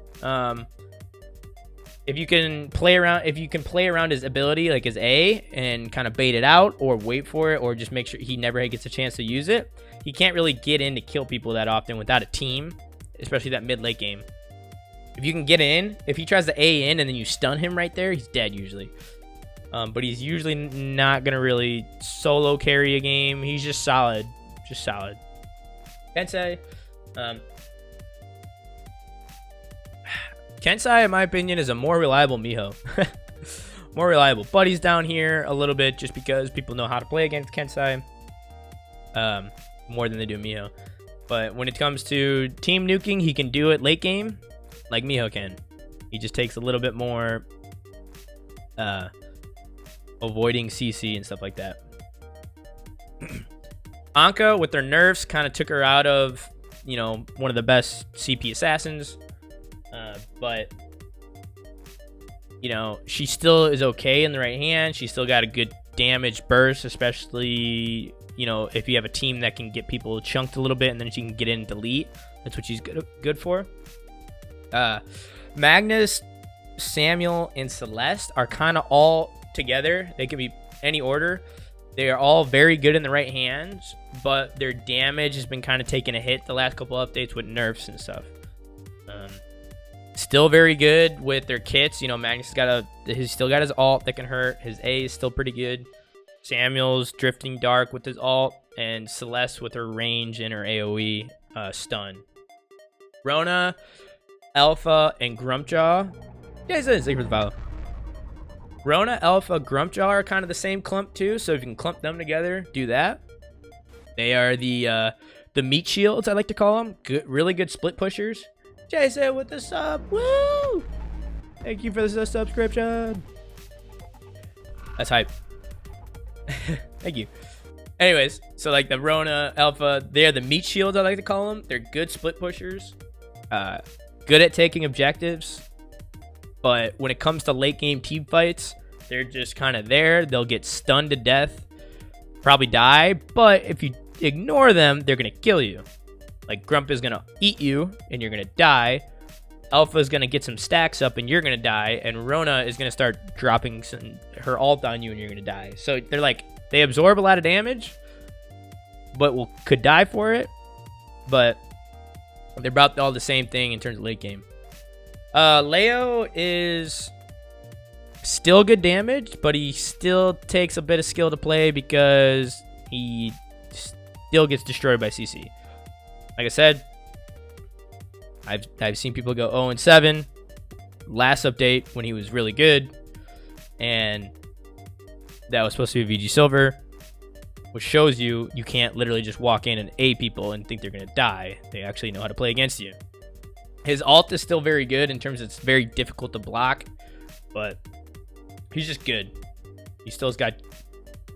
If you can play around his ability, like his A, and kind of bait it out, or wait for it, or just make sure he never gets a chance to use it, he can't really get in to kill people that often without a team, especially that mid-late game. If you can get in, if he tries to A in and then you stun him right there, he's dead usually. But he's usually not going to really solo carry a game. He's just solid. Just solid. Kensei. Kensei, in my opinion, is a more reliable Miho. More reliable. Buddy's down here a little bit just because people know how to play against Kensei. More than they do Miho. But when it comes to team nuking, he can do it late game like Miho can. He just takes a little bit more... avoiding CC and stuff like that. Anka, with their nerfs, kind of took her out of, one of the best CP assassins. But, she still is okay in the right hand. She's still got a good damage burst, especially, if you have a team that can get people chunked a little bit and then she can get in and delete. That's what she's good for. Magnus, Samuel, and Celeste are kind of all together. They can be any order. They are all very good in the right hands, but their damage has been kind of taking a hit the last couple updates with nerfs and stuff. Still very good with their kits. Magnus he's still got his alt that can hurt. His A is still pretty good. Samuel's drifting dark with his alt, and Celeste with her range and her AoE stun. Rona, Alpha, and Grumpjaw. Yeah, thank you for the follow. Rona, Alpha, Grumpjaw are kind of the same clump too, so if you can clump them together, do that. They are the meat shields, I like to call them. Good, really good split pushers. Jason with the sub. Woo! Thank you for the subscription. That's hype. Thank you. Anyways, so like the Rona, Alpha, they're the meat shields, I like to call them. They're good split pushers. Good at taking objectives. But when it comes to late game team fights, they're just kind of there. They'll get stunned to death, probably die. But if you ignore them, they're going to kill you. Like Grump is going to eat you and you're going to die. Alpha is going to get some stacks up and you're going to die. And Rona is going to start dropping her ult on you and you're going to die. So they're like, they absorb a lot of damage, but could die for it. But they're about all the same thing in terms of late game. Leo is still good damage, but he still takes a bit of skill to play because he still gets destroyed by CC. Like I said, I've seen people go 0-7 last update when he was really good, and that was supposed to be VG Silver, which shows you can't literally just walk in and A people and think they're going to die. They actually know how to play against you. His ult is still very good in terms of it's very difficult to block, but he's just good. He still's got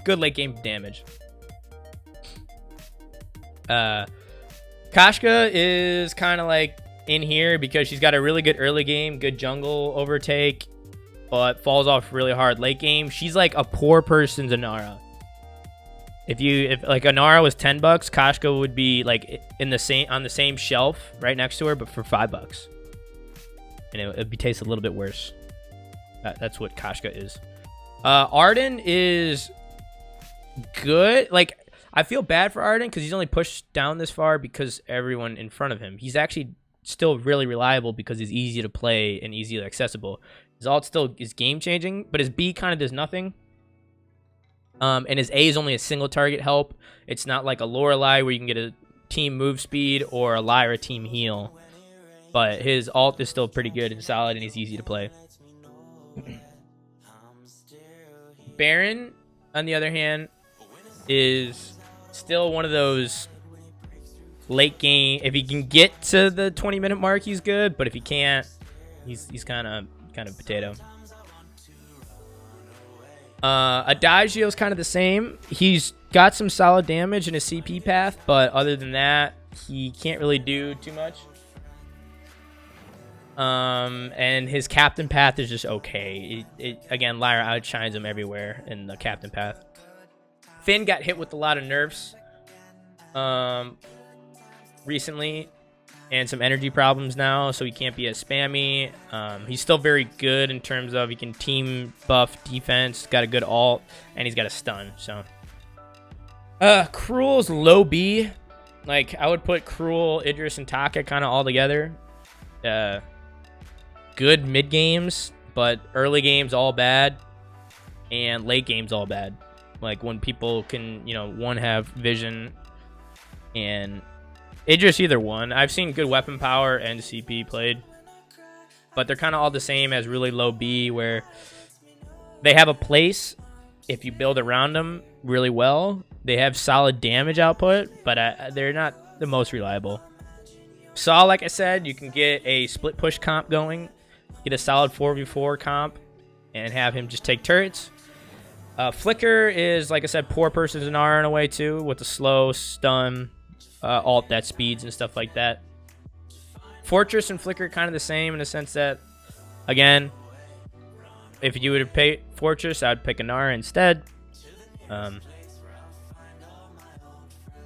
good late game damage. Kashka is kind of like in here because she's got a really good early game, good jungle overtake, but falls off really hard late game. She's like a poor person's Anara. If like Anara was $10, Kashka would be like on the same shelf right next to her, but for $5, and it'd be taste a little bit worse. That's what Kashka is. Arden is good. Like I feel bad for Arden because he's only pushed down this far because everyone in front of him. He's actually still really reliable because he's easy to play and easily accessible. His ult still is game changing, but his B kind of does nothing. And his A is only a single target help. It's not like a Lorelei where you can get a team move speed or a Lyra team heal. But his ult is still pretty good and solid, and he's easy to play. Baron, on the other hand, is still one of those late game. If he can get to the 20-minute mark, he's good. But if he can't, he's kind of potato. Adagio's kind of the same. He's got some solid damage in his CP path, but other than that, he can't really do too much. And his captain path is just okay. Again, Lyra outshines him everywhere in the captain path. Finn got hit with a lot of nerfs recently, and some energy problems now, so he can't be as spammy. He's still very good in terms of he can team buff defense, got a good ult, and he's got a stun. So Cruel's low B. Like I would put Cruel, Idris, and Taka kind of all together. Good mid games, but early games all bad, and late games all bad. Like when people can, one have vision, and Idris either one. I've seen good weapon power and CP played, but they're kind of all the same as really low B, where they have a place if you build around them really well. They have solid damage output, but they're not the most reliable. Saw, like I said, you can get a split push comp going, get a solid 4v4 comp, and have him just take turrets. Flicker is, like I said, poor person's an R in a way too, with the slow stun, ult that speeds and stuff like that. Fortress and Flicker are kind of the same in the sense that, again, if you would pay Fortress, I'd pick Anara instead.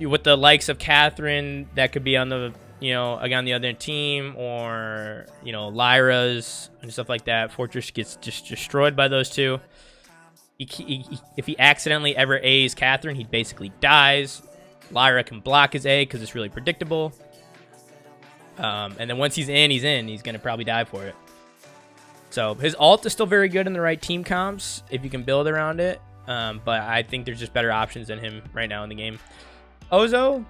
With the likes of Catherine, that could be on the again the other team, or Lyra's and stuff like that. Fortress gets just destroyed by those two. If he accidentally ever A's Catherine, he basically dies. Lyra can block his A because it's really predictable. And then once he's in, he's in. He's going to probably die for it. So his ult is still very good in the right team comps if you can build around it. But I think there's just better options than him right now in the game. Ozo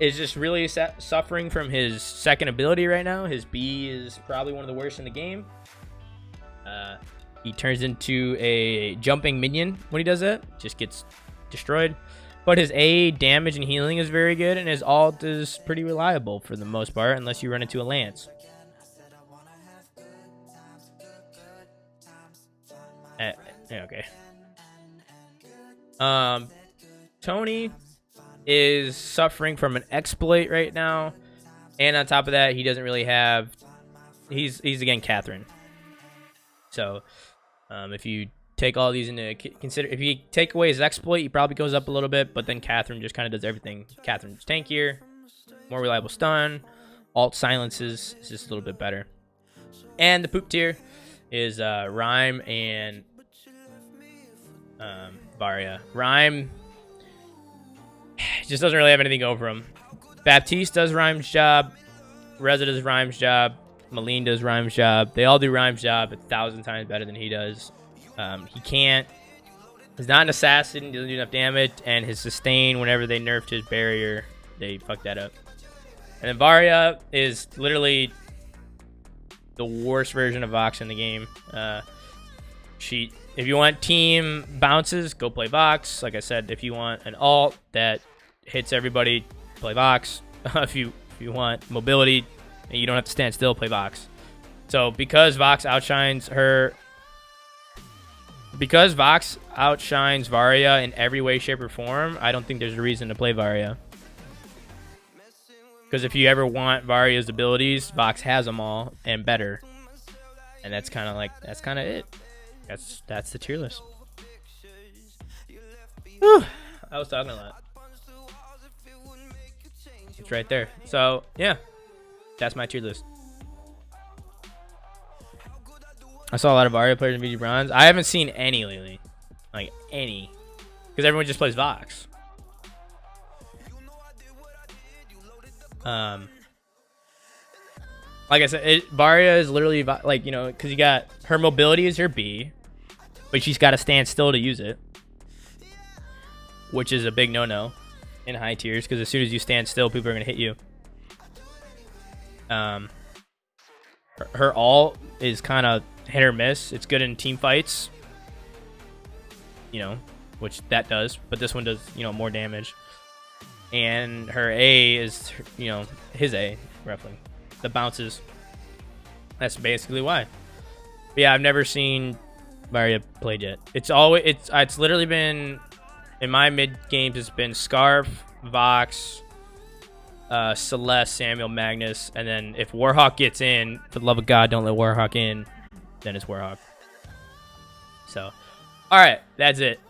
is just really suffering from his second ability right now. His B is probably one of the worst in the game. He turns into a jumping minion when he does that. Just gets destroyed. But his A damage and healing is very good, and his ult is pretty reliable for the most part, unless you run into a Lance. Okay. Tony is suffering from an exploit right now, and on top of that, he doesn't really have. He's again Catherine. So, if you take all these into consider, if you take away his exploit, he probably goes up a little bit, but then Catherine just kind of does everything. Catherine's tankier, more reliable stun, alt silences is just a little bit better. And the poop tier is Rhyme and Varia. Rhyme just doesn't really have anything over him. Baptiste does Rhyme's job. Reza does Rhyme's job. Maline does Rhyme's job. They all do Rhyme's job 1,000 times better than he does. He can't. He's not an assassin. He doesn't do enough damage. And his sustain, whenever they nerfed his barrier, they fucked that up. And then Varia is literally the worst version of Vox in the game. If you want team bounces, go play Vox. Like I said, if you want an ult that hits everybody, play Vox. if you want mobility and you don't have to stand still, play Vox. So because Vox outshines Varia in every way, shape, or form, I don't think there's a reason to play Varia. Because if you ever want Varia's abilities, Vox has them all and better. And that's kind of it. That's the tier list. Whew, I was talking a lot. It's right there. So yeah, that's my tier list. I saw a lot of Varia players in VG Bronze. I haven't seen any lately, like any, because everyone just plays Vox. Like I said, Varia is literally like, you know, because you got her mobility is her B, but she's got to stand still to use it, which is a big no-no in high tiers, because as soon as you stand still, people are gonna hit you. Her ult is kind of hit or miss. It's good in team fights, you know, which that does, but this one does, you know, more damage. And her A is, you know, his A, roughly. The bounces. That's basically why. But yeah, I've never seen Varia played yet. It's literally been, in my mid games, it's been Scarf, Vox, Celeste, Samuel, Magnus, and then if Warhawk gets in, for the love of God, don't let Warhawk in, then it's Warhawk. So, alright, that's it.